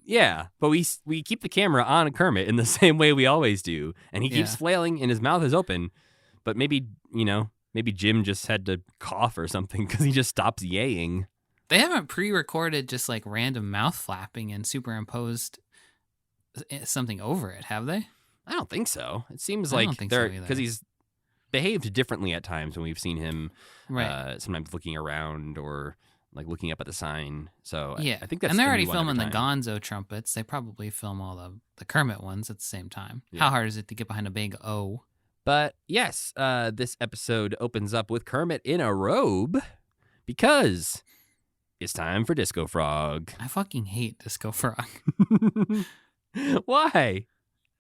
Yeah, but we keep the camera on Kermit in the same way we always do. And he keeps flailing and his mouth is open. But maybe, maybe Jim just had to cough or something because he just stops yaying. They haven't pre-recorded just like random mouth flapping and superimposed something over it, have they? I don't think so. It seems like they're because he's behaved differently at times when we've seen him sometimes looking around or like looking up at the sign. So yeah, I think that's and they're already filming the Gonzo trumpets. They probably film all the Kermit ones at the same time. Yeah. How hard is it to get behind a big O? But yes, this episode opens up with Kermit in a robe because it's time for Disco Frog. I fucking hate Disco Frog. Why?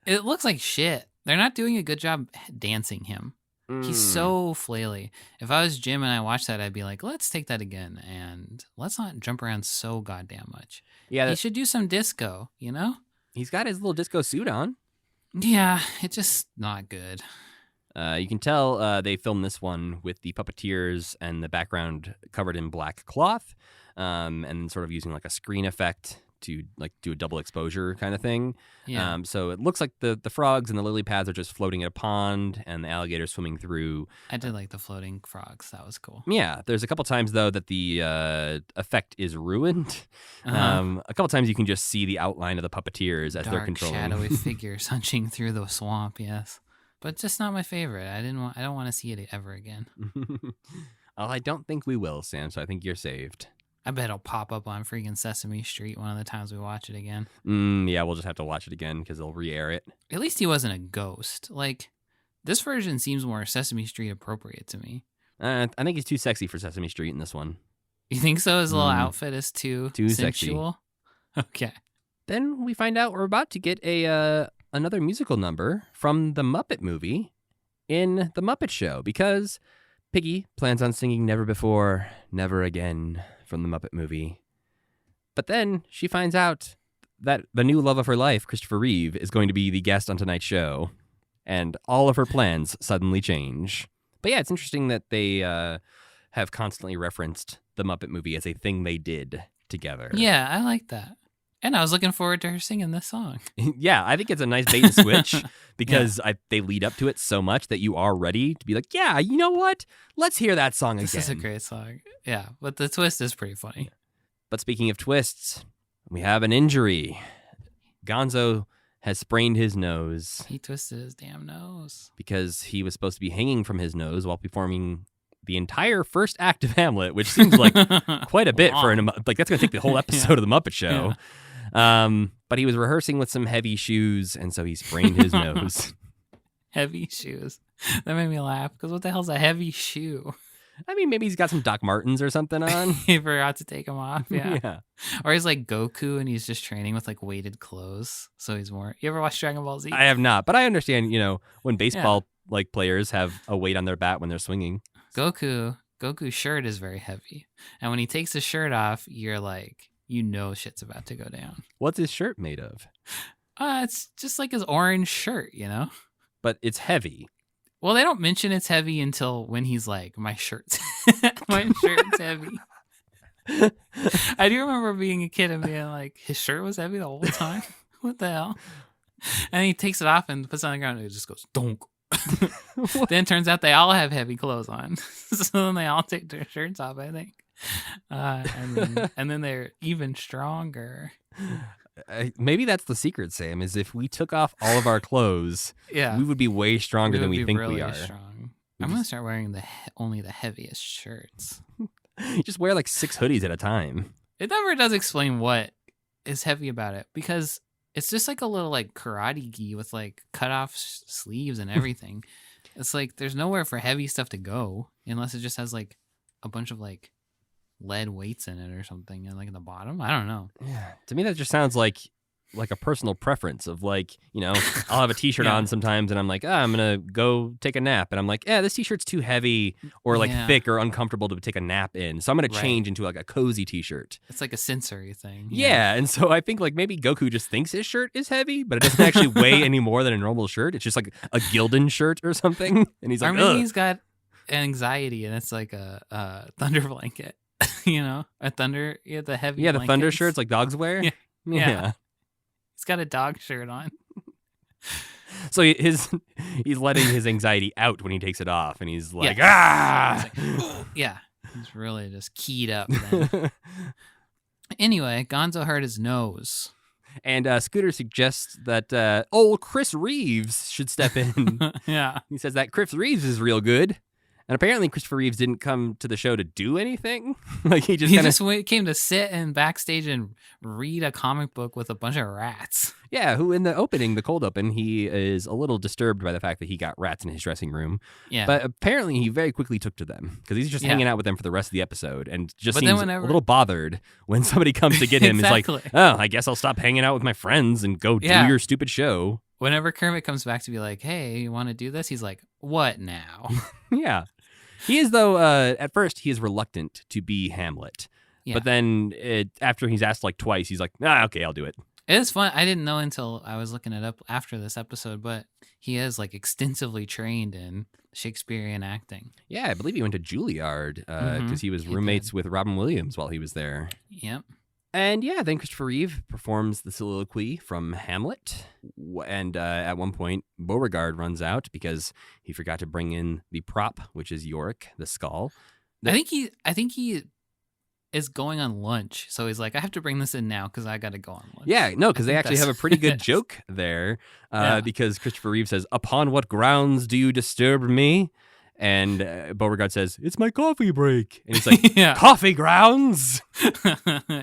It looks like shit. They're not doing a good job dancing him. He's so flaily. If I was Jim and I watched that, I'd be like, let's take that again and let's not jump around so goddamn much. Yeah, he should do some disco, you know? He's got his little disco suit on. Yeah, it's just not good. You can tell they filmed this one with the puppeteers and the background covered in black cloth, and sort of using like a screen effect to like do a double exposure kind of thing. Yeah. So it looks like the frogs and the lily pads are just floating in a pond and the alligators swimming through. I did like the floating frogs. That was cool. Yeah. There's a couple times though that the effect is ruined. A couple times you can just see the outline of the puppeteers as they're controlling. Shadowy figures hunching through the swamp. Yes. But it's just not my favorite. I don't want to see it ever again. Well, I don't think we will, Sam, so I think you're saved. I bet it'll pop up on freaking Sesame Street one of the times we watch it again. Yeah, we'll just have to watch it again because they'll re-air it. At least he wasn't a ghost. Like, this version seems more Sesame Street appropriate to me. I think he's too sexy for Sesame Street in this one. You think so? His little outfit is too sensual? Sexy. Okay. Then we find out we're about to get another musical number from the Muppet movie in The Muppet Show because Piggy plans on singing Never Before, Never Again from the Muppet movie. But then she finds out that the new love of her life, Christopher Reeve, is going to be the guest on tonight's show. And all of her plans suddenly change. But yeah, it's interesting that they have constantly referenced the Muppet movie as a thing they did together. Yeah, I like that. And I was looking forward to her singing this song. Yeah, I think it's a nice bait and switch because they lead up to it so much that you are ready to be like, yeah, you know what? Let's hear that song again. This is a great song. Yeah, but the twist is pretty funny. But speaking of twists, we have an injury. Gonzo has sprained his nose. He twisted his damn nose. Because he was supposed to be hanging from his nose while performing the entire first act of Hamlet, which seems like quite a bit for like that's going to take the whole episode of The Muppet Show. Yeah. But he was rehearsing with some heavy shoes, and so he sprained his nose. Heavy shoes. That made me laugh, because what the hell's a heavy shoe? I mean, maybe he's got some Doc Martens or something on. He forgot to take them off, yeah. Or he's like Goku, and he's just training with like weighted clothes, so he's more... You ever watch Dragon Ball Z? I have not, but I understand, when baseball like players have a weight on their bat when they're swinging. Goku Goku's shirt is very heavy. And when he takes his shirt off, you're like, shit's about to go down. What's his shirt made of? It's just like his orange shirt, But it's heavy. Well, they don't mention it's heavy until when he's like, my shirt's heavy. I do remember being a kid and being like, his shirt was heavy the whole time? What the hell? And he takes it off and puts it on the ground and it just goes, donk. Then it turns out they all have heavy clothes on. So then they all take their shirts off, I think. And then they're even stronger. Maybe that's the secret, Sam, is if we took off all of our clothes, we would be way stronger than we think really we are. Strong. I'm going to start wearing only the heaviest shirts. You just wear like 6 hoodies at a time. It never does explain what is heavy about it, because it's just like a little like karate gi with like cut off sleeves and everything. It's like there's nowhere for heavy stuff to go unless it just has like a bunch of like lead weights in it or something, and like in the bottom, I don't know. Yeah, to me that just sounds like a personal preference of like, I'll have a t-shirt on sometimes and I'm like, I'm gonna go take a nap, and I'm like, this t-shirt's too heavy or like thick or uncomfortable to take a nap in, so I'm gonna change into like a cozy t-shirt. It's like a sensory thing. Yeah, and so I think like maybe Goku just thinks his shirt is heavy, but it doesn't actually weigh any more than a normal shirt. It's just like a Gildan shirt or something, and he's like, or maybe he's got anxiety and it's like a thunder blanket. A thunder, the heavy the thunder shirts like dogs wear. Yeah. He's got a dog shirt on. So he's letting his anxiety out when he takes it off, and he's like, ah! He's like, yeah. He's really just keyed up then. Anyway, Gonzo hurt his nose. And Scooter suggests that Chris Reeves should step in. Yeah. He says that Chris Reeves is real good. And apparently Christopher Reeves didn't come to the show to do anything. Like he just came to sit and backstage and read a comic book with a bunch of rats. Yeah, who in the cold open, he is a little disturbed by the fact that he got rats in his dressing room. Yeah. But apparently he very quickly took to them because he's just hanging out with them for the rest of the episode and just seems a little bothered when somebody comes to get him. Exactly. He's like, oh, I guess I'll stop hanging out with my friends and go do your stupid show. Whenever Kermit comes back to be like, hey, you want to do this? He's like, what now? Yeah. He is, though, at first, he is reluctant to be Hamlet. Yeah. But then after he's asked like twice, he's like, okay, I'll do it. It is fun. I didn't know until I was looking it up after this episode, but he is like extensively trained in Shakespearean acting. Yeah, I believe he went to Juilliard because he was roommates with Robin Williams while he was there. Yep. And yeah, then Christopher Reeve performs the soliloquy from Hamlet. And at one point, Beauregard runs out because he forgot to bring in the prop, which is Yorick, the skull. I think he is going on lunch. So he's like, I have to bring this in now because I got to go on lunch. Yeah, no, because they actually have a pretty good joke there because Christopher Reeve says, upon what grounds do you disturb me? And Beauregard says, it's my coffee break. And he's like, coffee grounds?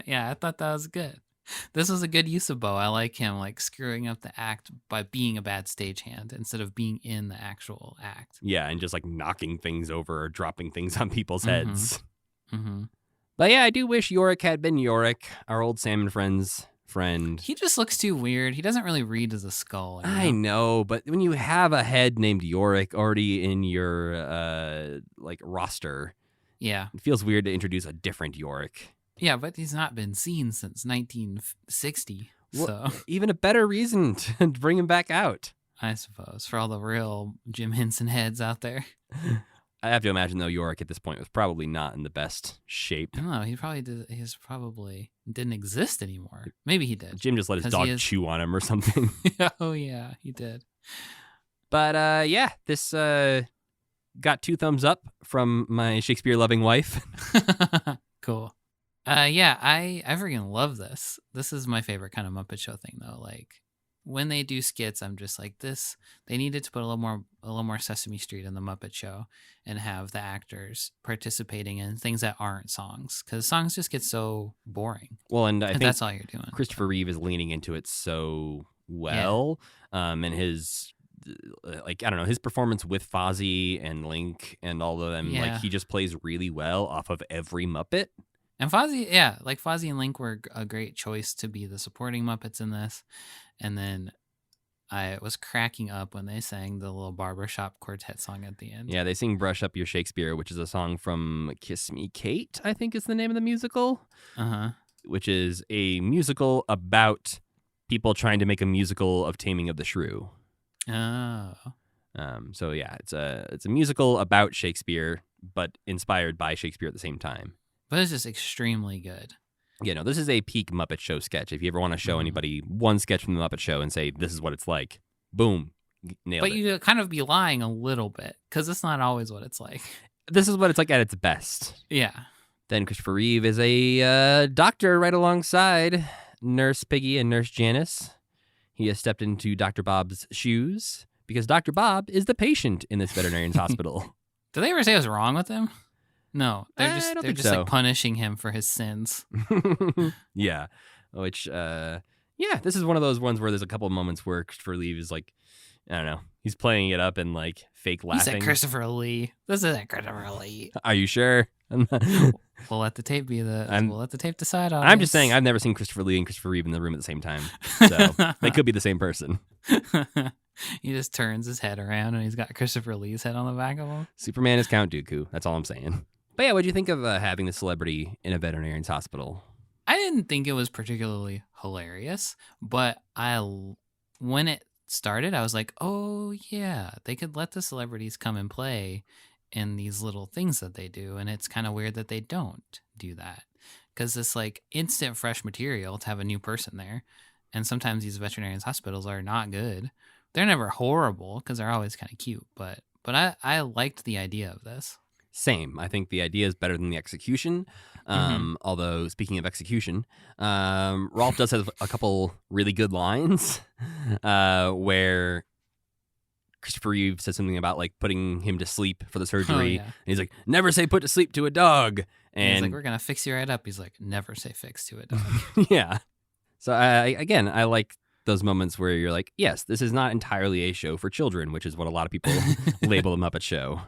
Yeah, I thought that was good. This was a good use of Beau. I like him like screwing up the act by being a bad stagehand instead of being in the actual act. Yeah, and just like knocking things over or dropping things on people's heads. Mm-hmm. But yeah, I do wish Yorick had been Yorick, our old Sam and Friends friend. He just looks too weird. He doesn't really read as a skull. I know, but when you have a head named Yorick already in your roster, yeah, it feels weird to introduce a different Yorick. Yeah, but he's not been seen since 1960. Well, so even a better reason to bring him back out, I suppose, for all the real Jim Henson heads out there. I have to imagine, though, Yorick at this point was probably not in the best shape. I don't know. He probably didn't exist anymore. Maybe he did. Jim just let his dog chew on him or something. Oh, yeah, he did. But, yeah, this got 2 thumbs up from my Shakespeare-loving wife. Cool. Yeah, I freaking love this. This is my favorite kind of Muppet Show thing, though. Like, when they do skits, I'm just like, this. They needed to put a little more Sesame Street in the Muppet Show and have the actors participating in things that aren't songs, because songs just get so boring. Well, and I think that's all you're doing. Christopher Reeve is leaning into it so well, and his I don't know, his performance with Fozzie and Link and all of them, like he just plays really well off of every Muppet. And Fozzie, like Fozzie and Link were a great choice to be the supporting Muppets in this. And then I was cracking up when they sang the little barbershop quartet song at the end. Yeah, they sing Brush Up Your Shakespeare, which is a song from Kiss Me Kate, I think is the name of the musical. Uh-huh. Which is a musical about people trying to make a musical of Taming of the Shrew. Oh. So yeah, it's a musical about Shakespeare, but inspired by Shakespeare at the same time. But it's just extremely good. Yeah, no, this is a peak Muppet Show sketch. If you ever want to show anybody one sketch from the Muppet Show and say, this is what it's like, boom, nailed it. But you kind of be lying a little bit, because it's not always what it's like. This is what it's like at its best. Yeah. Then Christopher Reeve is a doctor right alongside Nurse Piggy and Nurse Janice. He has stepped into Dr. Bob's shoes because Dr. Bob is the patient in this veterinarian's hospital. Did they ever say what's wrong with him? No, they're just so. like punishing him for his sins. Yeah, which this is one of those ones where there's a couple of moments where Christopher Lee is like, I don't know, he's playing it up and like fake laughing. He said Christopher Lee. This isn't Christopher Lee. Are you sure? We'll let the tape we'll let the tape decide on it. I'm just saying I've never seen Christopher Lee and Christopher Reeve in the room at the same time, so they could be the same person. He just turns his head around and he's got Christopher Lee's head on the back of him. Superman is Count Dooku. That's all I'm saying. But yeah, what do you think of having the celebrity in a veterinarian's hospital? I didn't think it was particularly hilarious, but when it started, I was like, oh yeah, they could let the celebrities come and play in these little things that they do, and it's kind of weird that they don't do that, because it's like instant fresh material to have a new person there, and sometimes these veterinarians hospitals are not good. They're never horrible because they're always kind of cute, but I liked the idea of this. Same. I think the idea is better than the execution. Although, speaking of execution, Rolf does have a couple really good lines where Christopher Reeve says something about like putting him to sleep for the surgery. Yeah. And he's like, never say put to sleep to a dog. And he's like, we're going to fix you right up. He's like, never say fix to a dog. Yeah. So I like those moments where you're like, yes, this is not entirely a show for children, which is what a lot of people label a Muppet Show.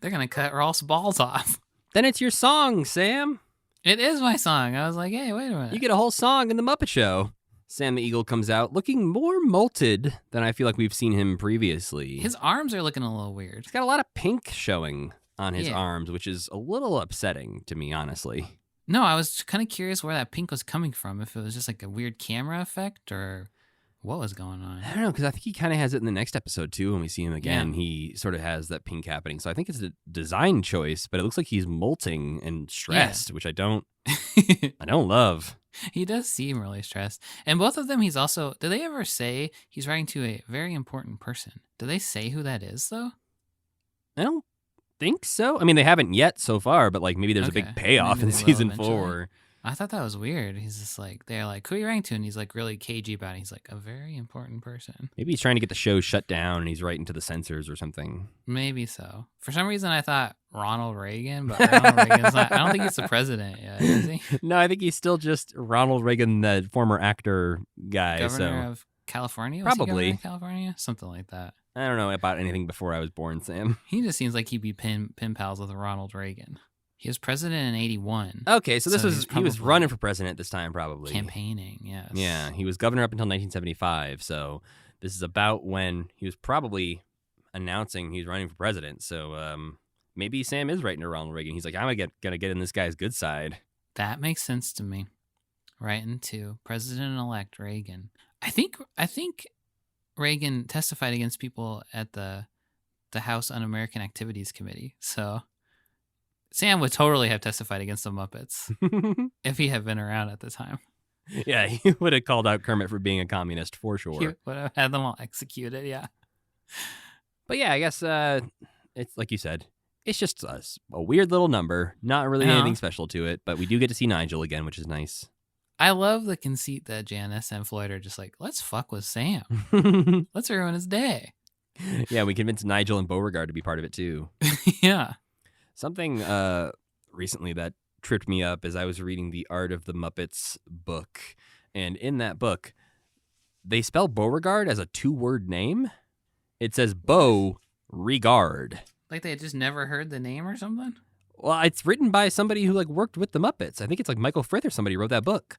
They're going to cut Rolf's balls off. Then it's your song, Sam. It is my song. I was like, hey, wait a minute. You get a whole song in the Muppet Show. Sam the Eagle comes out looking more molted than I feel like we've seen him previously. His arms are looking a little weird. He's got a lot of pink showing on his arms, which is a little upsetting to me, honestly. No, I was kind of curious where that pink was coming from. If it was just like a weird camera effect or what was going on. I don't know, because I think he kind of has it in the next episode, too, when we see him again. Yeah. He sort of has that pink happening. So I think it's a design choice, but it looks like he's molting and stressed, which I don't love. He does seem really stressed. And both of them, he's also... Do they ever say he's writing to a very important person? Do they say who that is, though? I don't think so. I mean, they haven't yet so far, but like maybe there's a big payoff in season 4. I thought that was weird. He's just like, they're like, who are you writing to? And he's like really cagey about it. He's like, a very important person. Maybe he's trying to get the show shut down and he's writing to the censors or something. Maybe so. For some reason, I thought Ronald Reagan, but Ronald Reagan's not. I don't think he's the president yet, is he? No, I think he's still just Ronald Reagan, the former actor guy. Governor of California? Probably. Was he governor of California? Something like that. I don't know about anything before I was born, Sam. He just seems like he'd be pen pals with Ronald Reagan. He was president in 1981. Okay, so he was running for president this time, probably. Campaigning, yes. Yeah, he was governor up until 1975, so this is about when he was probably announcing he's running for president. So maybe Sam is writing to Ronald Reagan. He's like, I'm gonna get in this guy's good side. That makes sense to me. Writing to President-elect Reagan. I think Reagan testified against people at the House Un-American Activities Committee, so... Sam would totally have testified against the Muppets if he had been around at the time. Yeah, he would have called out Kermit for being a communist for sure. He would have had them all executed, yeah. But yeah, I guess it's like you said, it's just a weird little number. Not really anything special to it, but we do get to see Nigel again, which is nice. I love the conceit that Janice and Floyd are just like, let's fuck with Sam. Let's ruin his day. Yeah, we convinced Nigel and Beauregard to be part of it too. Yeah. Something recently that tripped me up is I was reading the Art of the Muppets book, and in that book, they spell Beauregard as a 2-word name. It says Beau-regard. Like they had just never heard the name or something? Well, it's written by somebody who worked with the Muppets. I think it's like Michael Frith or somebody wrote that book.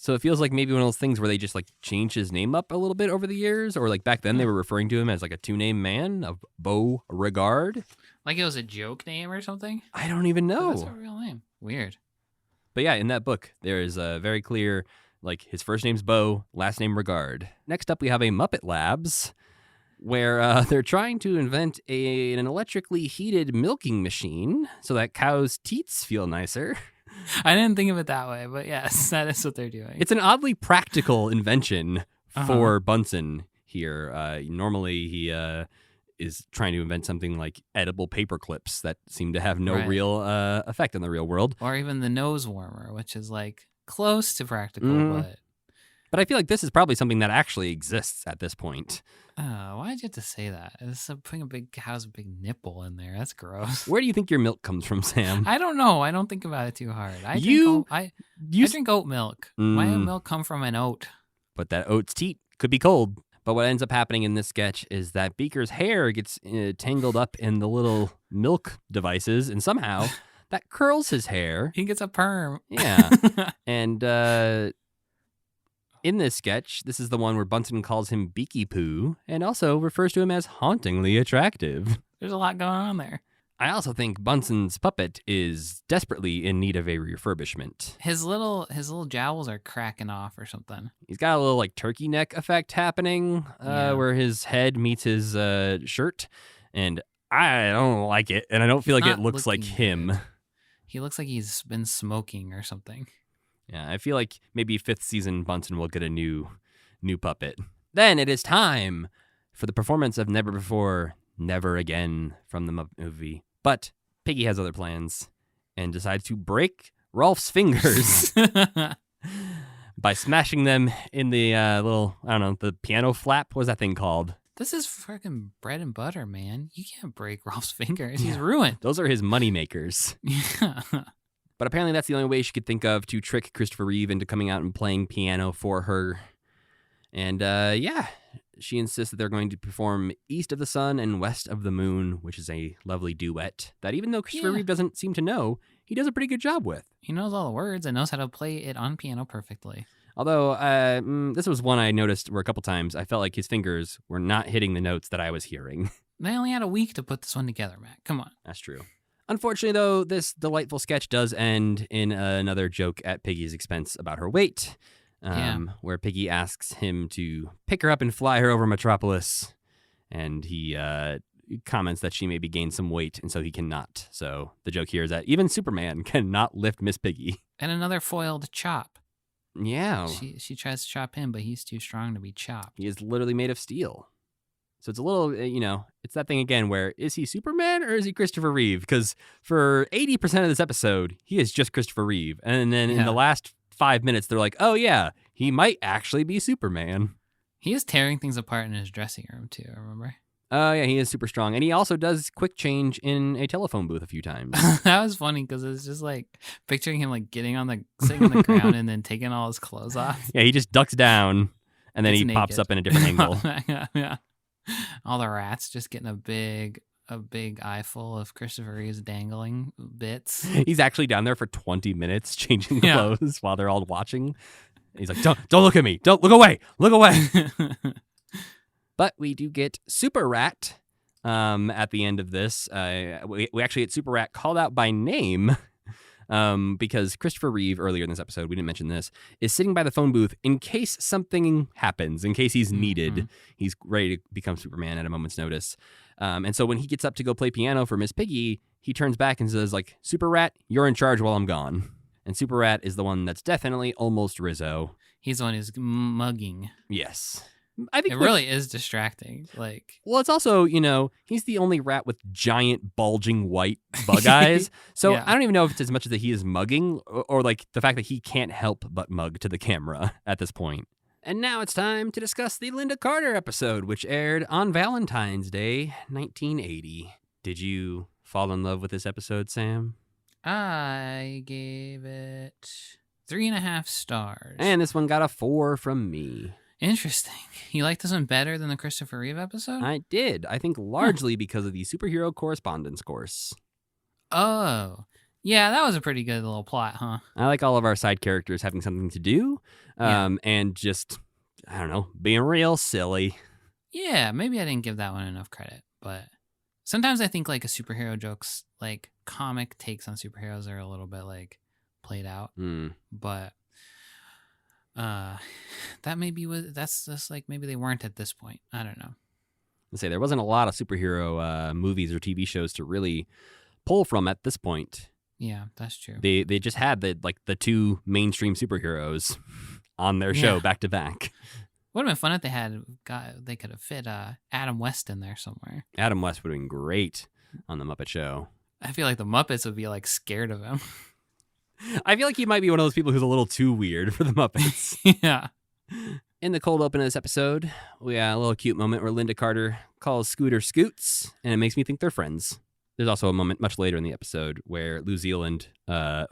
So it feels like maybe one of those things where they just like changed his name up a little bit over the years, or like back then they were referring to him as like a 2-name man of Beauregard. Like it was a joke name or something? I don't even know. That's a real name. Weird. But yeah, in that book, there is a very clear, like his first name's Beau, last name Regard. Next up, we have a Muppet Labs, where they're trying to invent an electrically heated milking machine so that cows' teats feel nicer. I didn't think of it that way, but yes, that is what they're doing. It's an oddly practical invention for Bunsen here. Normally, he is trying to invent something like edible paper clips that seem to have no real effect in the real world. Or even the nose warmer, which is like close to practical, But I feel like this is probably something that actually exists at this point. Why'd you have to say that? It's putting a big cow's big nipple in there. That's gross. Where do you think your milk comes from, Sam? I don't know. I don't think about it too hard. I drink oat milk. Why does milk come from an oat? But that oat's teat could be cold. But what ends up happening in this sketch is that Beaker's hair gets tangled up in the little milk devices, and somehow that curls his hair. He gets a perm. Yeah. And in this sketch, this is the one where Bunsen calls him Beaky Poo and also refers to him as hauntingly attractive. There's a lot going on there. I also think Bunsen's puppet is desperately in need of a refurbishment. His little jowls are cracking off or something. He's got a little like turkey neck effect happening where his head meets his shirt, and I don't like it, and I don't feel like it looks like him. Good. He looks like he's been smoking or something. Yeah, I feel like maybe 5th season Bunsen will get a new puppet. Then it is time for the performance of Never Before, Never Again from the Muppet movie. But Piggy has other plans and decides to break Rolf's fingers by smashing them in the the piano flap. What's that thing called? This is freaking bread and butter, man. You can't break Rolf's fingers. He's ruined. Those are his money makers. Yeah. But apparently that's the only way she could think of to trick Christopher Reeve into coming out and playing piano for her. And she insists that they're going to perform East of the Sun and West of the Moon, which is a lovely duet that even though Christopher Reeve doesn't seem to know, he does a pretty good job with. He knows all the words and knows how to play it on piano perfectly. Although this was one I noticed where a couple times I felt like his fingers were not hitting the notes that I was hearing. They only had a week to put this one together, Matt. Come on. That's true. Unfortunately, though, this delightful sketch does end in another joke at Piggy's expense about her weight, where Piggy asks him to pick her up and fly her over Metropolis, and he comments that she maybe gained some weight, and so he cannot. So the joke here is that even Superman cannot lift Miss Piggy. And another foiled chop. Yeah. She tries to chop him, but he's too strong to be chopped. He is literally made of steel. So it's a little, it's that thing again where is he Superman or is he Christopher Reeve? Because for 80% of this episode, he is just Christopher Reeve. And then in the last 5 minutes, they're like, oh, yeah, he might actually be Superman. He is tearing things apart in his dressing room, too, remember? Oh, yeah, he is super strong. And he also does quick change in a telephone booth a few times. That was funny because it's just like picturing him like sitting on the ground and then taking all his clothes off. Yeah, he just ducks down and then he naked. Pops up in a different angle. Yeah. All the rats just getting a big eye full of Christopher Reeve's dangling bits. He's actually down there for 20 minutes changing clothes while they're all watching. He's like, don't look at me. Don't look away. Look away. But we do get Super Rat at the end of this. We actually get Super Rat called out by name because Christopher Reeve, earlier in this episode, we didn't mention this, is sitting by the phone booth in case something happens, in case he's needed. Mm-hmm. He's ready to become Superman at a moment's notice. And so when he gets up to go play piano for Miss Piggy, he turns back and says, like, Super Rat, you're in charge while I'm gone. And Super Rat is the one that's definitely almost Rizzo. He's the one who's mugging. Yes. I think it really is distracting. Well, it's also, he's the only rat with giant bulging white bug eyes. So I don't even know if it's as much as that he is mugging or like the fact that he can't help but mug to the camera at this point. And now it's time to discuss the Lynda Carter episode, which aired on Valentine's Day, 1980. Did you fall in love with this episode, Sam? I gave it 3.5 stars. And this one got a 4 from me. Interesting. You like this one better than the Christopher Reeve episode? I did. I think largely because of the superhero correspondence course. Oh, Yeah, that was a pretty good little plot, huh? I like all of our side characters having something to do, and just, I don't know, being real silly. Yeah, maybe I didn't give that one enough credit, but sometimes I think like a superhero joke's like comic takes on superheroes are a little bit like played out, but that maybe that's just like maybe they weren't at this point. I don't know. Let's say there wasn't a lot of superhero movies or TV shows to really pull from at this point. Yeah, that's true. They just had the two mainstream superheroes on their show back to back. Would have been fun if they could have fit Adam West in there somewhere. Adam West would have been great on the Muppet Show. I feel like the Muppets would be like scared of him. I feel like he might be one of those people who's a little too weird for the Muppets. Yeah. In the cold open of this episode, we got a little cute moment where Lynda Carter calls Scooter Scoots, and it makes me think they're friends. There's also a moment much later in the episode where New Zealand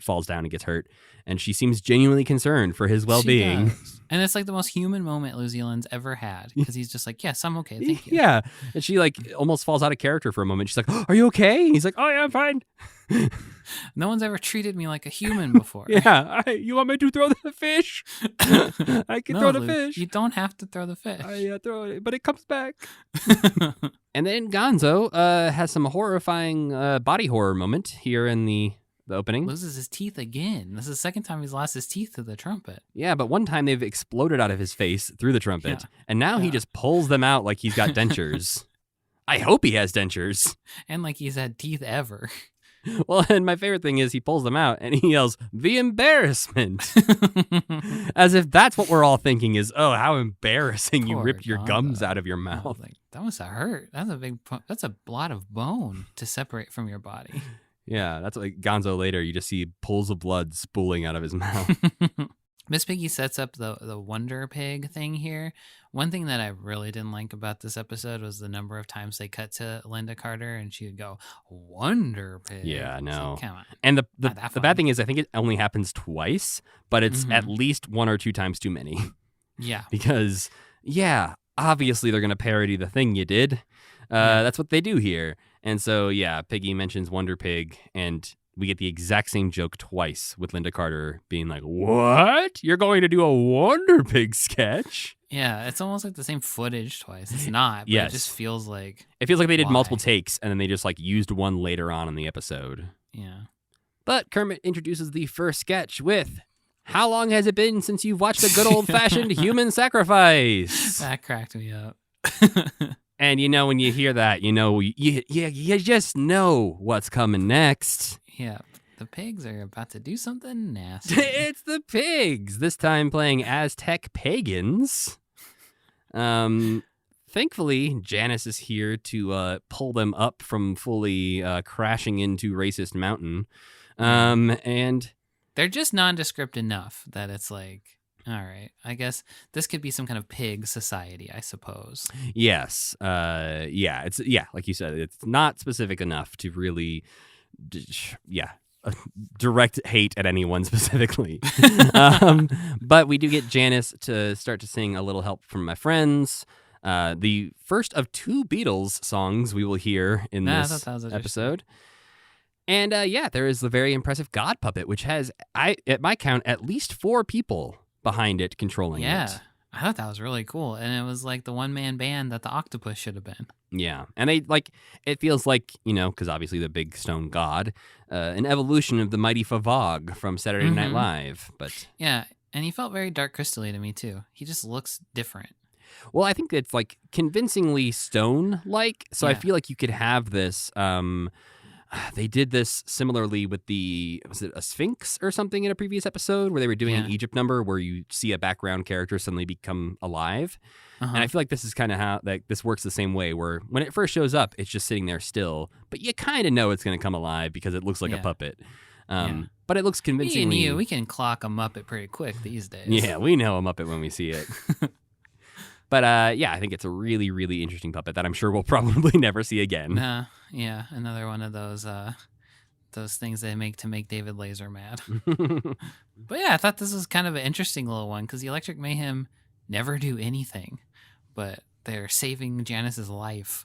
falls down and gets hurt, and she seems genuinely concerned for his well-being. And it's like the most human moment New Zealand's ever had, because he's just like, yes, I'm okay, thank you. Yeah, and she like almost falls out of character for a moment. She's like, oh, are you okay? He's like, oh yeah, I'm fine. No one's ever treated me like a human before. Yeah, you want me to throw the fish? I can throw the fish. You don't have to throw the fish. I throw it, but it comes back. And then Gonzo has some horrifying body horror moment here in the opening. Loses his teeth again. This is the second time he's lost his teeth to the trumpet. Yeah, but one time they've exploded out of his face through the trumpet, and now he just pulls them out like he's got dentures. I hope he has dentures. And like he's had teeth ever. Well, and my favorite thing is he pulls them out and he yells, "The embarrassment!" As if that's what we're all thinking is, oh, how embarrassing you ripped your gums out of your mouth. Like, that must have hurt. That's a lot of bone to separate from your body. Yeah, that's like Gonzo later. You just see pools of blood spooling out of his mouth. Miss Piggy sets up the Wonder Pig thing here. One thing that I really didn't like about this episode was the number of times they cut to Lynda Carter and she would go, Wonder Pig. Yeah, no. So, come on. And the bad thing is I think it only happens twice, but it's at least one or two times too many. Yeah. Because, obviously they're going to parody the thing you did. That's what they do here. And so, Piggy mentions Wonder Pig, and we get the exact same joke twice with Lynda Carter being like, what? You're going to do a Wonder Pig sketch? Yeah, it's almost like the same footage twice. It's not, but it just feels like... It feels like they did multiple takes, and then they just like used one later on in the episode. Yeah. But Kermit introduces the first sketch with, how long has it been since you've watched a good old-fashioned human sacrifice? That cracked me up. And when you hear that, you just know what's coming next. Yeah, the pigs are about to do something nasty. It's the pigs, this time playing Aztec pagans. Thankfully, Janice is here to pull them up from fully crashing into Racist Mountain. And they're just nondescript enough that it's like, all right, I guess this could be some kind of pig society, I suppose. Yes. It's like you said, it's not specific enough to really direct hate at anyone specifically. But we do get Janice to start to sing A Little Help From My Friends, the first of two Beatles songs we will hear in this episode. And there is the very impressive God puppet, which has, at my count, at least 4 people behind it controlling it. Yeah, I thought that was really cool. And it was like the one-man band that the octopus should have been. Yeah, and it feels like, because obviously the big stone god, an evolution of the mighty Favog from Saturday Night Live. But yeah, and he felt very Dark Crystal-y to me too. He just looks different. Well, I think it's like convincingly stone-like, so I feel like you could have this... They did this similarly with was it a Sphinx or something in a previous episode where they were doing an Egypt number where you see a background character suddenly become alive. And I feel like this is kind of how this works the same way, where when it first shows up, it's just sitting there still, but you kind of know it's going to come alive because it looks like a puppet. But it looks convincingly... We can clock a Muppet pretty quick these days. Yeah, we know a Muppet when we see it. But I think it's a really, really interesting puppet that I'm sure we'll probably never see again. Yeah, another one of those things they make to make David Laser mad. But I thought this was kind of an interesting little one because the Electric Mayhem never do anything, but they're saving Janice's life.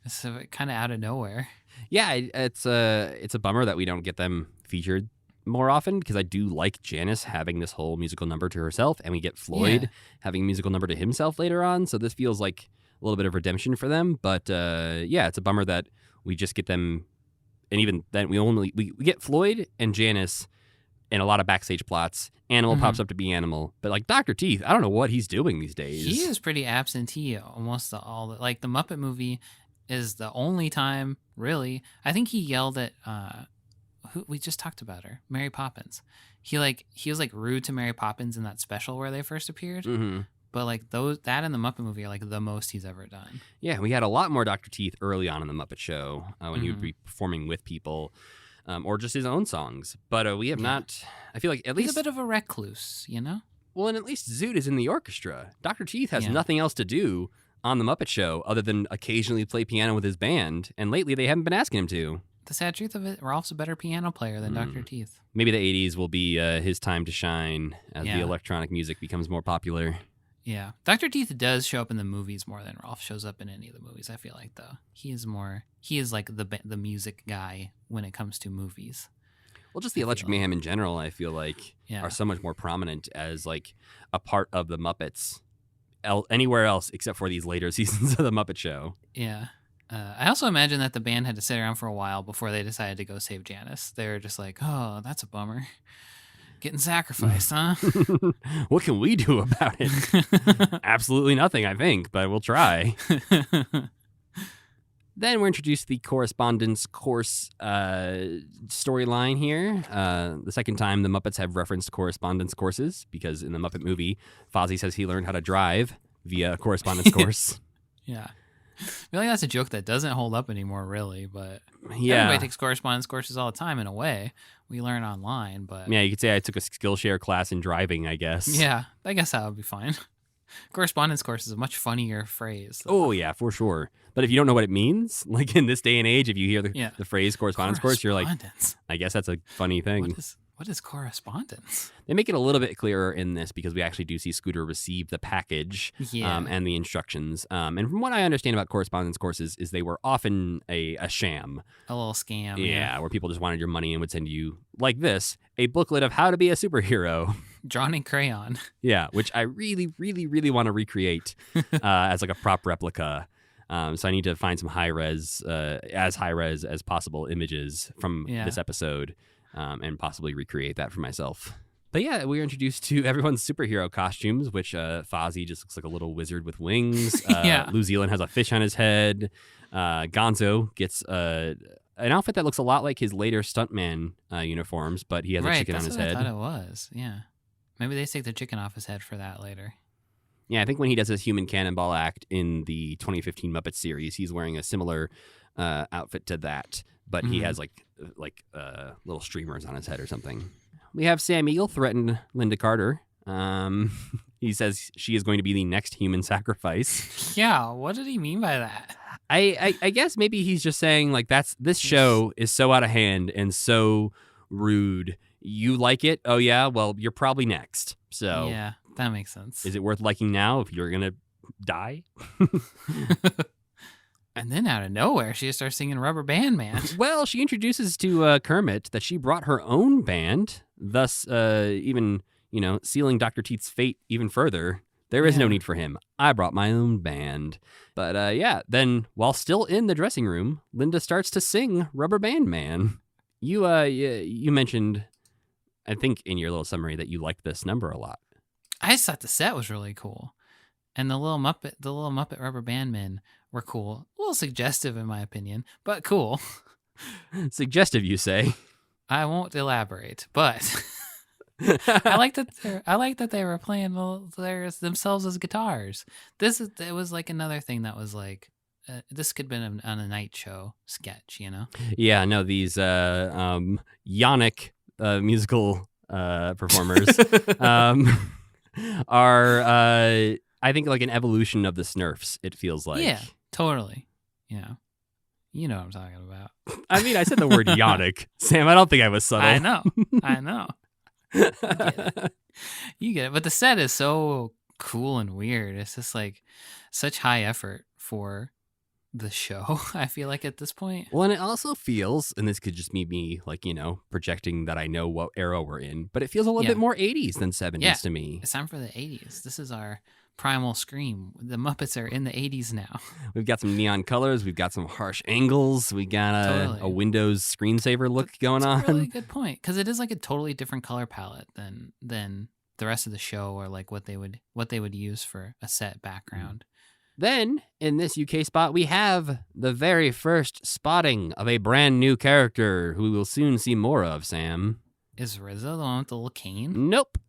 So kind of out of nowhere. Yeah, it's a bummer that we don't get them featured more often, because I do like Janice having this whole musical number to herself, and we get Floyd having a musical number to himself later on. So this feels like a little bit of redemption for them. But it's a bummer that we just get them, and even then we get Floyd and Janice in a lot of backstage plots. Animal pops up to be Animal, but like Dr. Teeth, I don't know what he's doing these days. He is pretty absentee almost all the, like the Muppet movie is the only time really. I think he yelled at who we just talked about her, Mary Poppins. He was like rude to Mary Poppins in that special where they first appeared. Mm-hmm. But like that and the Muppet movie are like the most he's ever done. Yeah, we had a lot more Dr. Teeth early on in the Muppet Show when he would be performing with people. Or just his own songs. But we have not, I feel like at least... He's a bit of a recluse, you know? Well, and at least Zoot is in the orchestra. Dr. Teeth has nothing else to do on the Muppet Show other than occasionally play piano with his band. And lately they haven't been asking him to. The sad truth of it, Ralph's a better piano player than Dr. Teeth. Maybe the 80s will be his time to shine as the electronic music becomes more popular. Yeah. Dr. Teeth does show up in the movies more than Ralph shows up in any of the movies, I feel like, though. He is like the music guy when it comes to movies. Well, just the Electric Mayhem in general, I feel like, are so much more prominent as like a part of the Muppets anywhere else except for these later seasons of the Muppet Show. Yeah. I also imagine that the band had to sit around for a while before they decided to go save Janice. They were just like, oh, that's a bummer. Getting sacrificed, huh? What can we do about it? Absolutely nothing, I think, but we'll try. Then we're introduced to the correspondence course storyline here. The second time the Muppets have referenced correspondence courses, because in the Muppet movie, Fozzie says he learned how to drive via a correspondence course. Yeah. I feel like that's a joke that doesn't hold up anymore, really, but everybody takes correspondence courses all the time in a way. We learn online, but... Yeah, you could say I took a Skillshare class in driving, I guess. Yeah, I guess that would be fine. Correspondence course is a much funnier phrase. Oh, yeah, for sure. But if you don't know what it means, like in this day and age, if you hear the phrase correspondence course, you're like, I guess that's a funny thing. What is correspondence? They make it a little bit clearer in this because we actually do see Scooter receive the package and the instructions. And from what I understand about correspondence courses is they were often a sham. A little scam. Yeah, where people just wanted your money and would send you, like this, a booklet of how to be a superhero. Drawn in crayon. Yeah, which I really, really, really want to recreate as like a prop replica. So I need to find some high-res as possible images from this episode. And possibly recreate that for myself. But yeah, we are introduced to everyone's superhero costumes, which Fozzie just looks like a little wizard with wings. New Zealand has a fish on his head. Gonzo gets an outfit that looks a lot like his later stuntman uniforms, but he has a chicken on his head. I thought it was, yeah. Maybe they take the chicken off his head for that later. Yeah, I think when he does his human cannonball act in the 2015 Muppet series, he's wearing a similar outfit to that. But he has like little streamers on his head or something. We have Sam Eagle threaten Lynda Carter. He says she is going to be the next human sacrifice. Yeah, what did he mean by that? I guess maybe he's just saying like this show is so out of hand and so rude. You like it? Oh yeah, well you're probably next. So yeah, that makes sense. Is it worth liking now if you're gonna die? And then out of nowhere, she just starts singing Rubber Band Man. Well, she introduces to Kermit that she brought her own band, thus even, sealing Dr. Teeth's fate even further. There is no need for him. I brought my own band. But then while still in the dressing room, Lynda starts to sing Rubber Band Man. You mentioned, I think in your little summary, that you liked this number a lot. I just thought the set was really cool. And the little Muppet Rubber Band Men were cool. A little suggestive in my opinion, but cool. Suggestive, you say? I won't elaborate, but I like that they were playing themselves as guitars. It was like another thing that was like this could have been on a night show sketch, Yeah, no, these Yannick musical performers are I think like an evolution of the Smurfs, it feels like. Yeah, totally. Yeah. You know what I'm talking about. I mean, I said the word Yannick. Sam, I don't think I was subtle. I know. You get it. But the set is so cool and weird. It's just like such high effort for the show, I feel like, at this point. Well, and it also feels, and this could just me like, projecting that I know what era we're in, but it feels a little bit more 80s than 70s to me. It's time for the 80s. This is our primal scream. The Muppets are in the 80s now. We've got some neon colors. We've got some harsh angles. We got a Windows screensaver look going on. That's a really good point, because it is like a totally different color palette than the rest of the show, or like what they would use for a set background. Then, in this UK spot, we have the very first spotting of a brand new character who we will soon see more of, Sam. Is Rizzo the one with the little cane? Nope.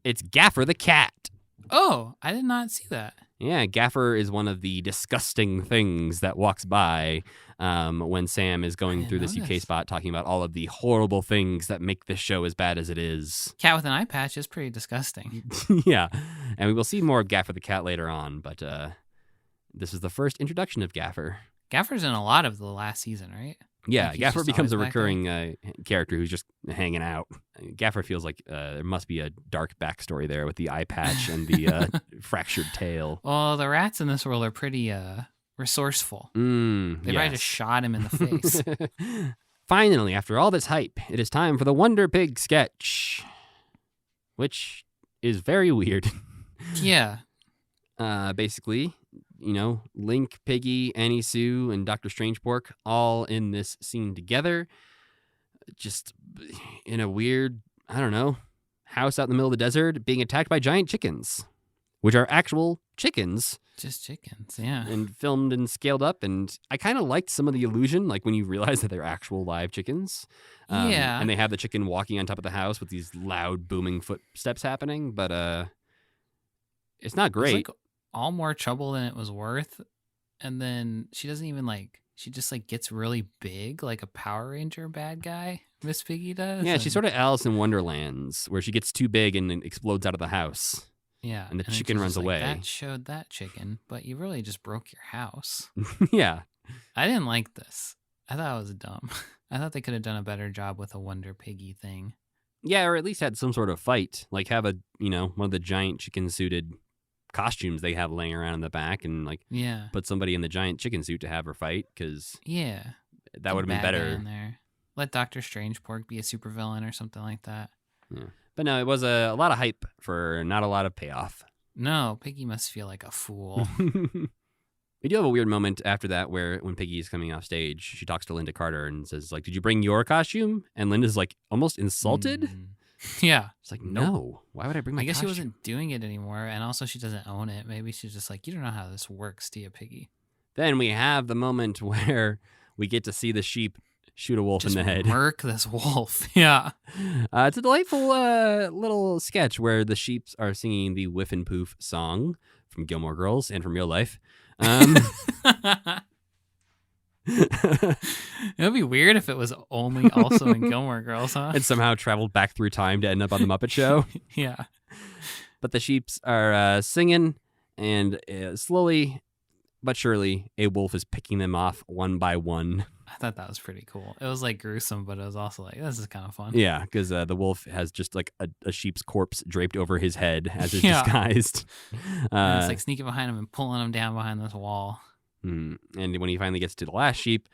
It's Gaffer the cat. Oh, I did not see that. Yeah, Gaffer is one of the disgusting things that walks by when Sam is going through this UK spot, talking about all of the horrible things that make this show as bad as it is. Cat with an eye patch is pretty disgusting. Yeah, and we will see more of Gaffer the cat later on, but this is the first introduction of Gaffer. Gaffer's in a lot of the last season, right? Yeah, like Gaffer becomes a recurring character who's just hanging out. Gaffer feels like there must be a dark backstory there with the eye patch and the fractured tail. Well, the rats in this world are pretty resourceful. They probably just shot him in the face. Finally, after all this hype, it is time for the Wonder Pig sketch, which is very weird. Yeah. Basically, Link, Piggy, Annie Sue, and Dr. Strangepork all in this scene together. Just in a weird, house out in the middle of the desert being attacked by giant chickens, which are actual chickens. Just chickens, yeah. And filmed and scaled up. And I kind of liked some of the illusion, like when you realize that they're actual live chickens. Yeah. And they have the chicken walking on top of the house with these loud booming footsteps happening. But it's not great. It's like all more trouble than it was worth. And then she doesn't even she just gets really big, like a Power Ranger bad guy, Miss Piggy does. Yeah, she's sort of Alice in Wonderlands, where she gets too big and then explodes out of the house. Yeah. And the chicken runs away. That showed that chicken, but you really just broke your house. Yeah. I didn't like this. I thought it was dumb. I thought they could have done a better job with a Wonder Piggy thing. Yeah, or at least had some sort of fight. Like have one of the giant chicken-suited costumes they have laying around in the back and put somebody in the giant chicken suit to have her fight, because that would have been better. In there. Let Dr. Strangepork be a supervillain or something like that. Yeah. But no, it was a lot of hype for not a lot of payoff. No, Piggy must feel like a fool. We do have a weird moment after that where when Piggy is coming off stage, she talks to Lynda Carter and says, did you bring your costume? And Linda's almost insulted. Yeah. It's no. Why would I bring my costume? I guess she wasn't doing it anymore, and also she doesn't own it. Maybe she's just you don't know how this works, do you, Piggy? Then we have the moment where we get to see the sheep shoot a wolf in the head. Murk this wolf. Yeah. It's a delightful little sketch where the sheep are singing the Whiff and Poof song from Gilmore Girls and from real life. It would be weird if it was only also in Gilmore Girls, huh? And somehow traveled back through time to end up on the Muppet Show. Yeah. But the sheeps are singing, and slowly but surely, a wolf is picking them off one by one. I thought that was pretty cool. It was gruesome, but it was also this is kind of fun. Yeah, because the wolf has just a sheep's corpse draped over his head as it's disguised. And it's sneaking behind him and pulling him down behind this wall. And when he finally gets to the last sheep,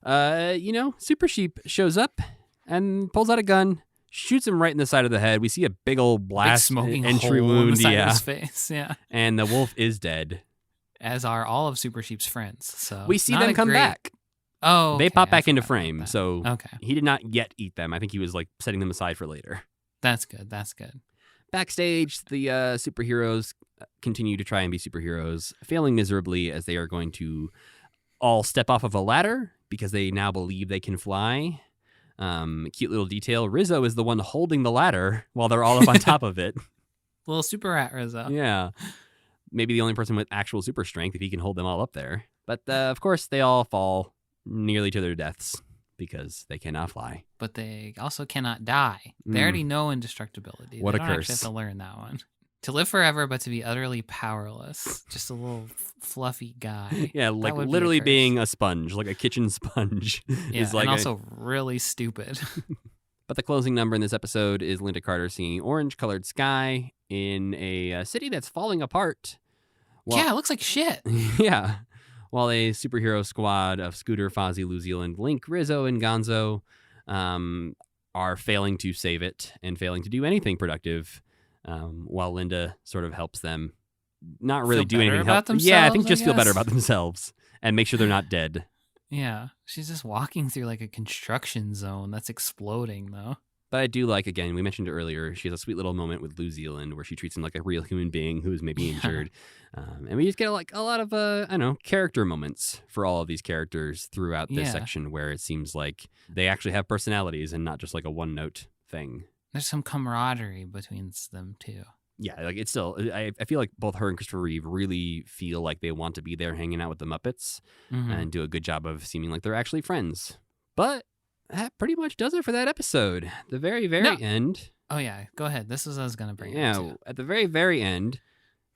Super Sheep shows up and pulls out a gun, shoots him right in the side of the head. We see a big old blast, smoking entry hole wound, in the side of his face. Yeah, and the wolf is dead. As are all of Super Sheep's friends. So we see them come back. Oh, okay. They pop back into frame. So okay. He did not yet eat them. I think he was setting them aside for later. That's good. That's good. Backstage, the superheroes continue to try and be superheroes, failing miserably as they are going to all step off of a ladder because they now believe they can fly. Cute little detail. Rizzo is the one holding the ladder while they're all up on top of it. Little super rat Rizzo. Yeah. Maybe the only person with actual super strength if he can hold them all up there. But of course, they all fall nearly to their deaths because they cannot fly. But they also cannot die. They already know indestructibility. What they a don't curse. actually have to learn that one. To live forever, but to be utterly powerless. Just a little fluffy guy. Yeah, literally being a sponge, like a kitchen sponge. Yeah, is and also really stupid. But the closing number in this episode is Lynda Carter singing Orange Colored Sky in a city that's falling apart. Yeah, it looks like shit. Yeah. while a superhero squad of Scooter, Fozzie, Lucille, and Link, Rizzo, and Gonzo are failing to save it and failing to do anything productive, while Lynda sort of helps them not really do anything. Yeah, I think just feel better about themselves and make sure they're not dead. Yeah, she's just walking through like a construction zone that's exploding, though. But I do like, again, we mentioned earlier, she has a sweet little moment with New Zealand where she treats him like a real human being who is maybe injured. And we just get like a lot of, character moments for all of these characters throughout this section where it seems like they actually have personalities and not just like a one-note thing. There's some camaraderie between them, too. Yeah, like it's still, I feel like both her and Christopher Reeve really feel like they want to be there hanging out with the Muppets and do a good job of seeming like they're actually friends. But that pretty much does it for that episode. The very, very end. Oh, yeah. Go ahead. This is what I was going to bring up. Yeah, at the very, very end,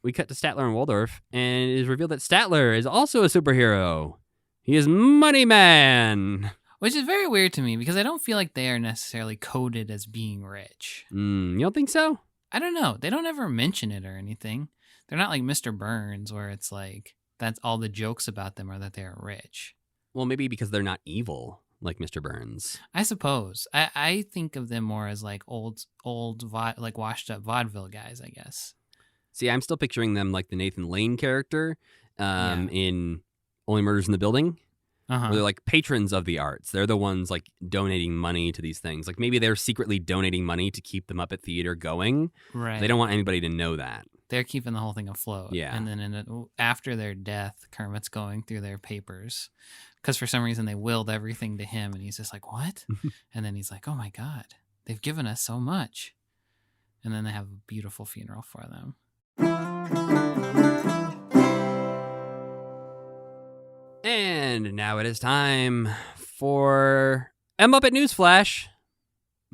we cut to Statler and Waldorf, and it is revealed that Statler is also a superhero. He is Money Man. Which is very weird to me because I don't feel like they are necessarily coded as being rich. You don't think so? I don't know. They don't ever mention it or anything. They're not like Mr. Burns where it's like that's all the jokes about them are that they are rich. Well, maybe because they're not evil like Mr. Burns. I suppose. I think of them more as like old like washed up vaudeville guys, I guess. See, I'm still picturing them like the Nathan Lane character in Only Murders in the Building. Where they're like patrons of the arts. They're the ones like donating money to these things. Like maybe they're secretly donating money to keep the Muppet Theater going. Right. They don't want anybody to know that. They're keeping the whole thing afloat. Yeah. And then after their death, Kermit's going through their papers. Because for some reason they willed everything to him. And he's just like, what? And then he's like, oh my God, they've given us so much. And then they have a beautiful funeral for them. And now it is time for a Muppet News Flash,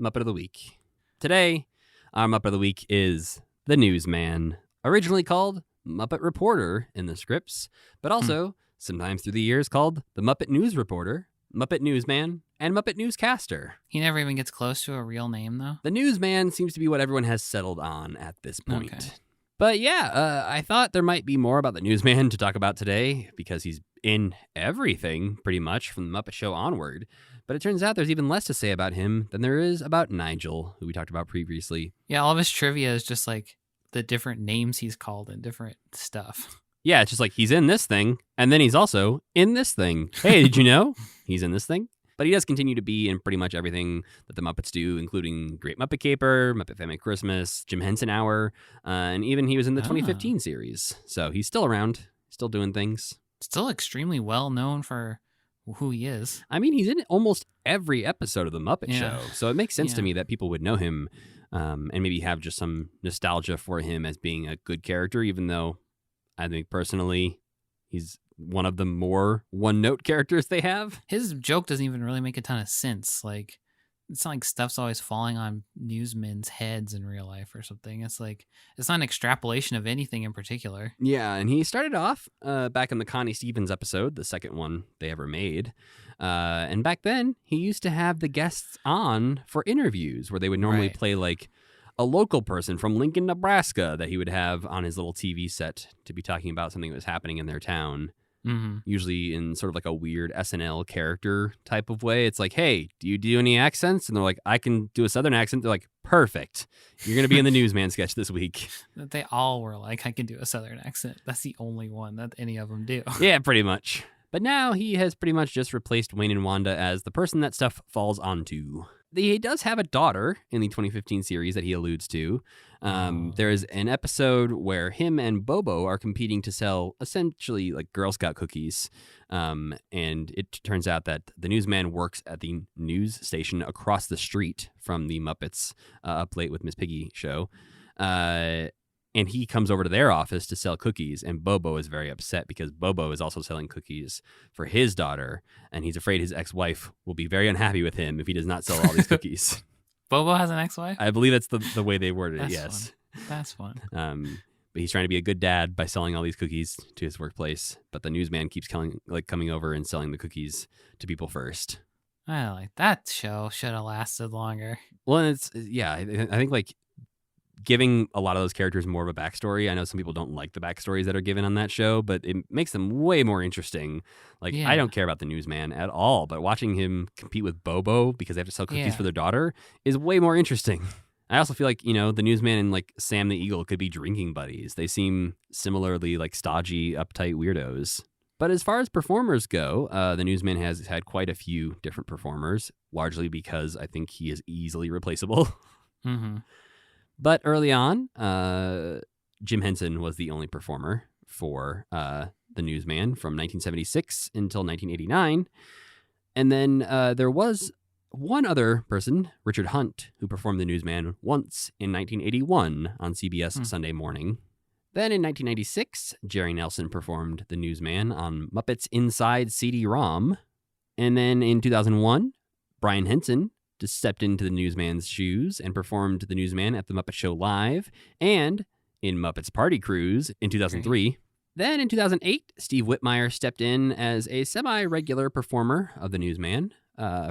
Muppet of the Week. Today, our Muppet of the Week is the Newsman, originally called Muppet Reporter in the scripts, but also sometimes through the years called the Muppet News Reporter, Muppet Newsman, and Muppet Newscaster. He never even gets close to a real name, though? The Newsman seems to be what everyone has settled on at this point. Okay. But yeah, I thought there might be more about the Newsman to talk about today because he's in everything pretty much from the Muppet Show onward. But it turns out there's even less to say about him than there is about Nigel, who we talked about previously. Yeah, all of his trivia is just like the different names he's called and different stuff. Yeah, it's just like he's in this thing, and then he's also in this thing. Hey, did you know? He's in this thing. But he does continue to be in pretty much everything that the Muppets do, including Great Muppet Caper, Muppet Family Christmas, Jim Henson Hour, and even he was in the 2015 series. So he's still around, still doing things. Still extremely well known for who he is. I mean, he's in almost every episode of the Muppet Show. So it makes sense to me that people would know him and maybe have just some nostalgia for him as being a good character, even though I think personally he's one of the more one-note characters they have. His joke doesn't even really make a ton of sense. Like, it's not like stuff's always falling on newsmen's heads in real life or something. It's like, it's not an extrapolation of anything in particular. Yeah, and he started off back in the Connie Stevens episode, the second one they ever made. And back then, he used to have the guests on for interviews where they would normally play like a local person from Lincoln, Nebraska that he would have on his little TV set to be talking about something that was happening in their town. Usually in sort of like a weird SNL character type of way. It's like, hey, do you do any accents? And they're like, I can do a Southern accent. They're like, perfect. You're going to be in the Newsman sketch this week. They all were like, I can do a Southern accent. That's the only one that any of them do. Yeah, pretty much. But now he has pretty much just replaced Wayne and Wanda as the person that stuff falls onto. He does have a daughter in the 2015 series that he alludes to. There is an episode where him and Bobo are competing to sell essentially like Girl Scout cookies. And it turns out that the Newsman works at the news station across the street from the Muppets Up Late with Miss Piggy show. And he comes over to their office to sell cookies, and Bobo is very upset because Bobo is also selling cookies for his daughter, and he's afraid his ex-wife will be very unhappy with him if he does not sell all these cookies. Bobo has an ex-wife? I believe that's the way they worded it, yes. Fun. That's fun. But he's trying to be a good dad by selling all these cookies to his workplace, but the Newsman keeps coming over and selling the cookies to people first. I like that show. Should have lasted longer. Well, it's I think like giving a lot of those characters more of a backstory. I know some people don't like the backstories that are given on that show, but it makes them way more interesting. Like, I don't care about the newsman at all, but watching him compete with Bobo because they have to sell cookies for their daughter is way more interesting. I also feel like, the newsman and like Sam the Eagle could be drinking buddies. They seem similarly like stodgy, uptight weirdos. But as far as performers go, the newsman has had quite a few different performers, largely because I think he is easily replaceable. Mm-hmm. But early on, Jim Henson was the only performer for the newsman from 1976 until 1989. And then there was one other person, Richard Hunt, who performed the newsman once in 1981 on CBS Sunday Morning. Then in 1996, Jerry Nelson performed the newsman on Muppets Inside CD-ROM. And then in 2001, Brian Henson just stepped into the newsman's shoes and performed the newsman at The Muppet Show Live and in Muppets Party Cruise in 2003. Great. Then in 2008, Steve Whitmire stepped in as a semi-regular performer of the newsman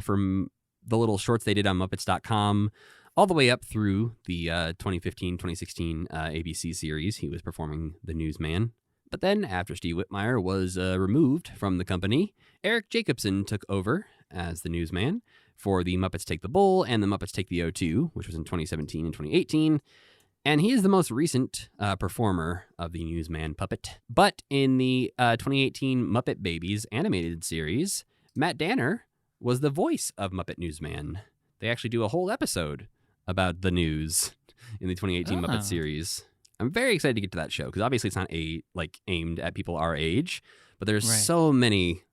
from the little shorts they did on Muppets.com all the way up through the 2015-2016 ABC series. He was performing the newsman. But then after Steve Whitmire was removed from the company, Eric Jacobson took over as the newsman for the Muppets Take the Bull and the Muppets Take the O2, which was in 2017 and 2018. And he is the most recent performer of the newsman puppet. But in the 2018 Muppet Babies animated series, Matt Danner was the voice of Muppet Newsman. They actually do a whole episode about the news in the 2018 Muppet series. I'm very excited to get to that show because obviously it's not aimed at people our age, but there's so many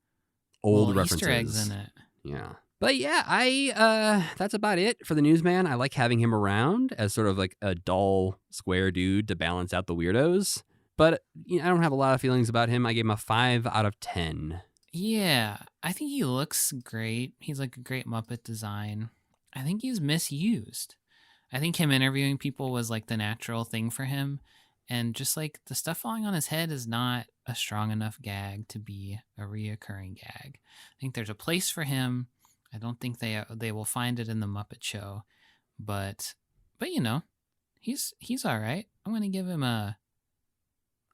old references. Easter eggs in it. Yeah. But yeah, that's about it for the newsman. I like having him around as sort of like a dull, square dude to balance out the weirdos. But I don't have a lot of feelings about him. I gave him a 5 out of 10. Yeah, I think he looks great. He's like a great Muppet design. I think he's misused. I think him interviewing people was like the natural thing for him. And just like the stuff falling on his head is not a strong enough gag to be a reoccurring gag. I think there's a place for him. I don't think they will find it in the Muppet Show, but he's all right. I'm gonna give him I'll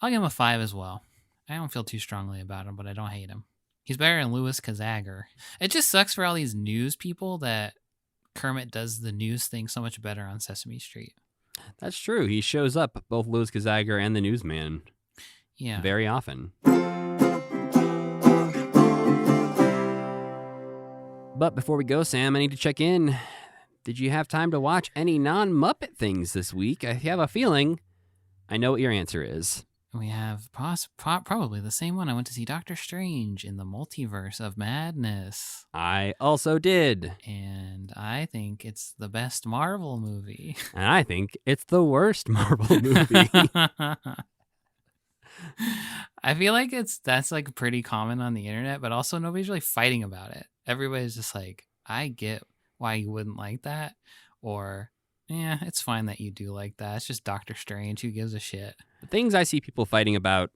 give him a 5 as well. I don't feel too strongly about him, but I don't hate him. He's better than Louis Kazagger. It just sucks for all these news people that Kermit does the news thing so much better on Sesame Street. That's true. He shows up, both Louis Kazagger and the newsman. Yeah. Very often. But before we go, Sam, I need to check in. Did you have time to watch any non-Muppet things this week? I have a feeling I know what your answer is. We have probably the same one. I went to see Doctor Strange in the Multiverse of Madness. I also did. And I think it's the best Marvel movie. And I think it's the worst Marvel movie. I feel like that's like pretty common on the internet, but also nobody's really fighting about it. Everybody's just like, I get why you wouldn't like that. Or, yeah, it's fine that you do like that. It's just Doctor Strange. Who gives a shit? The things I see people fighting about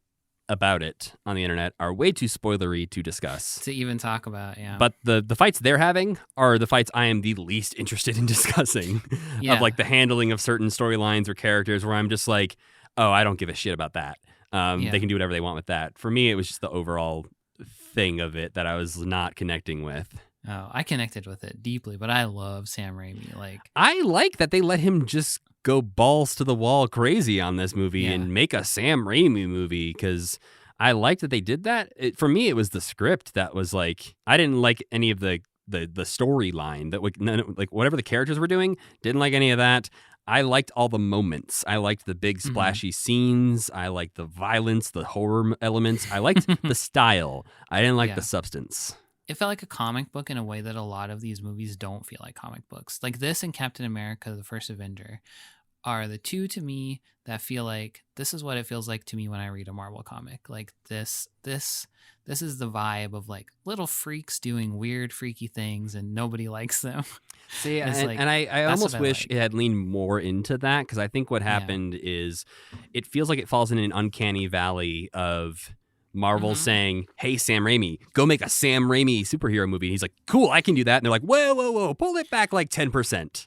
it on the internet are way too spoilery to discuss. To even talk about, yeah. But the fights they're having are the fights I am the least interested in discussing. Yeah. Of like the handling of certain storylines or characters where I'm just like, oh, I don't give a shit about that. They can do whatever they want with that. For me, it was just the overall thing of it that I was not connecting with. Oh, I connected with it deeply, but I love Sam Raimi. I like that they let him just go balls to the wall crazy on this movie and make a Sam Raimi movie, because I liked that they did that. For me, it was the script that was like, I didn't like any of the storyline that like whatever the characters were doing. Didn't like any of that. I liked all the moments. I liked the big splashy scenes. I liked the violence, the horror elements. I liked the style. I didn't like the substance. It felt like a comic book in a way that a lot of these movies don't feel like comic books. Like this and Captain America, the First Avenger, are the two to me that feel like this is what it feels like to me when I read a Marvel comic. Like this is the vibe of like little freaks doing weird, freaky things and nobody likes them. See, and I almost wish it had leaned more into that, because I think what happened is it feels like it falls in an uncanny valley of Marvel saying, hey, Sam Raimi, go make a Sam Raimi superhero movie. And he's like, cool, I can do that. And they're like, whoa, pull it back like 10%.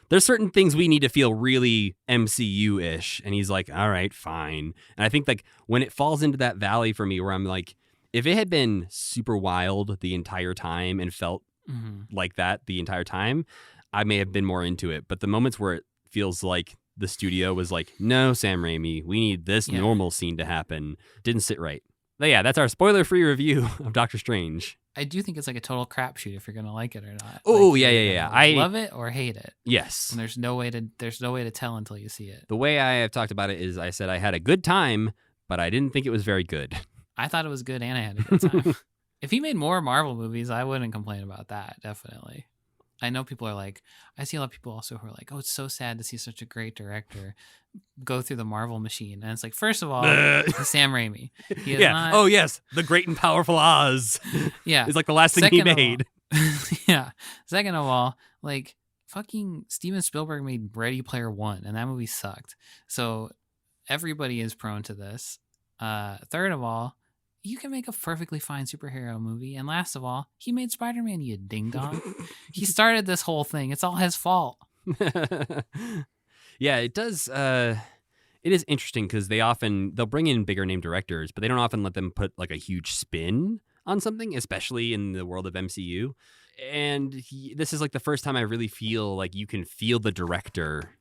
There's certain things we need to feel really MCU-ish. And he's like, all right, fine. And I think like when it falls into that valley for me where I'm like, if it had been super wild the entire time and felt like that the entire time, I may have been more into it. But the moments where it feels like the studio was like, no, Sam Raimi, we need this normal scene to happen, didn't sit right. But yeah, that's our spoiler-free review of Doctor Strange. I do think it's like a total crapshoot if you're gonna like it or not. Oh, like, yeah. I love it or hate it. Yes. And there's no way to tell until you see it. The way I have talked about it is I said I had a good time, but I didn't think it was very good. I thought it was good and I had a good time. If he made more Marvel movies, I wouldn't complain about that, definitely. I know people are like, I see a lot of people also who are like, oh, it's so sad to see such a great director go through the Marvel machine. And it's like, first of all, Sam Raimi. He is not... Oh, yes. The Great and Powerful Oz. Yeah. It's like the last thing he made. Yeah. Second of all, like, fucking Steven Spielberg made Ready Player One, and that movie sucked. So everybody is prone to this. Third of all, you can make a perfectly fine superhero movie. And last of all, he made Spider-Man, you ding-dong. He started this whole thing. It's all his fault. Yeah, it does. It is interesting because they'll bring in bigger name directors, but they don't often let them put like a huge spin on something, especially in the world of MCU. And this is like the first time I really feel like you can feel the director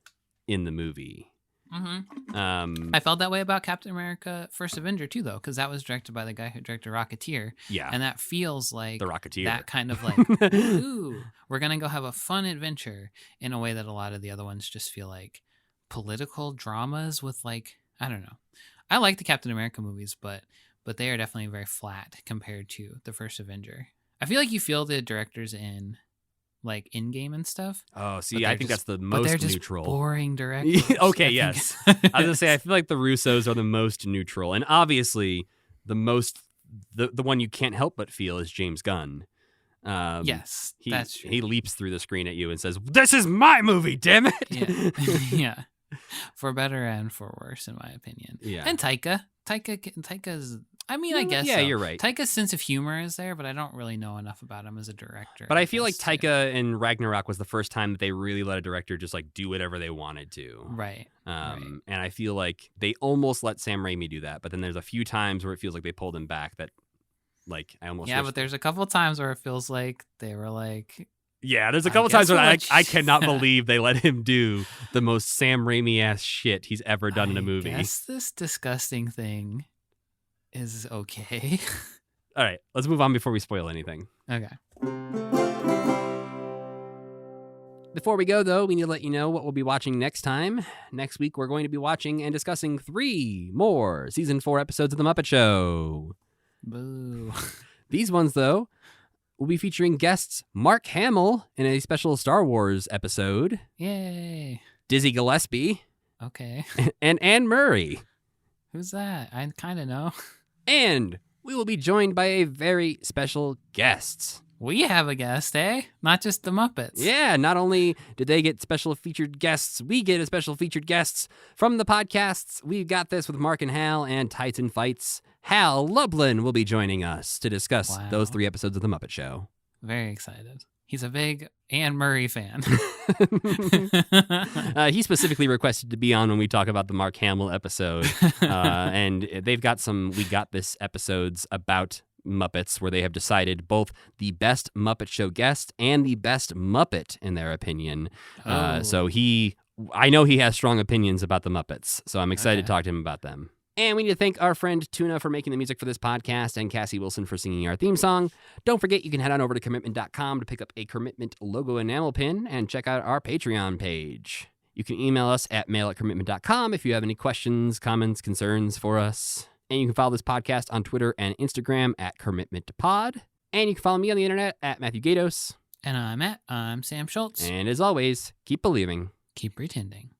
in the movie. I felt that way about Captain America First Avenger too, though, because that was directed by the guy who directed Rocketeer. Yeah. And that feels like the Rocketeer. That kind of like, ooh, we're going to go have a fun adventure in a way that a lot of the other ones just feel like political dramas with like, I don't know. I like the Captain America movies, but they are definitely very flat compared to the First Avenger. I feel like you feel the directors in like in-game and stuff. Oh, see, I think that's the most they're just neutral. Boring directors. Okay, yes. I was gonna say I feel like the Russos are the most neutral, and obviously the one you can't help but feel is James Gunn. Yes, that's true. He leaps through the screen at you and says, "This is my movie, damn it!" Yeah, yeah. For better and for worse, in my opinion. Yeah, and Taika's. I mean, I guess. Yeah, so. You're right. Taika's sense of humor is there, but I don't really know enough about him as a director. But I feel like Taika in Ragnarok was the first time that they really let a director just like do whatever they wanted to. Right. And I feel like they almost let Sam Raimi do that, but then there's a few times where it feels like they pulled him back. That, like, I almost. Yeah, but there's a couple of times where it feels like they were like. Yeah, there's a couple times where I cannot believe they let him do the most Sam Raimi-ass shit he's ever done in a movie. I guess this disgusting thing is okay. All right, let's move on before we spoil anything. Okay. Before we go, though, we need to let you know what we'll be watching next time. Next week, we're going to be watching and discussing 3 more Season 4 episodes of The Muppet Show. Boo. These ones, though, will be featuring guests Mark Hamill in a special Star Wars episode. Yay. Dizzy Gillespie. Okay. And Anne Murray. Who's that? I kind of know. And we will be joined by a very special guest. We have a guest, eh? Not just the Muppets. Yeah, not only did they get special featured guests, we get a special featured guests from the podcasts. We've got this with Mark and Hal and Titan Fights. Hal Lublin will be joining us to discuss those 3 episodes of The Muppet Show. Very excited. He's a big Anne Murray fan. He specifically requested to be on when we talk about the Mark Hamill episode. And they've got some We Got This episodes about Muppets where they have decided both the best Muppet Show guest and the best Muppet in their opinion. So I know he has strong opinions about the Muppets, so I'm excited to talk to him about them. And we need to thank our friend Tuna for making the music for this podcast and Cassie Wilson for singing our theme song. Don't forget, you can head on over to commitment.com to pick up a Commitment logo enamel pin and check out our Patreon page. You can email us at mail@commitment.com if you have any questions, comments, concerns for us. And you can follow this podcast on Twitter and Instagram at CommitmentPod. And you can follow me on the internet at Matthew Gatos. And I'm Sam Schultz. And as always, keep believing. Keep pretending.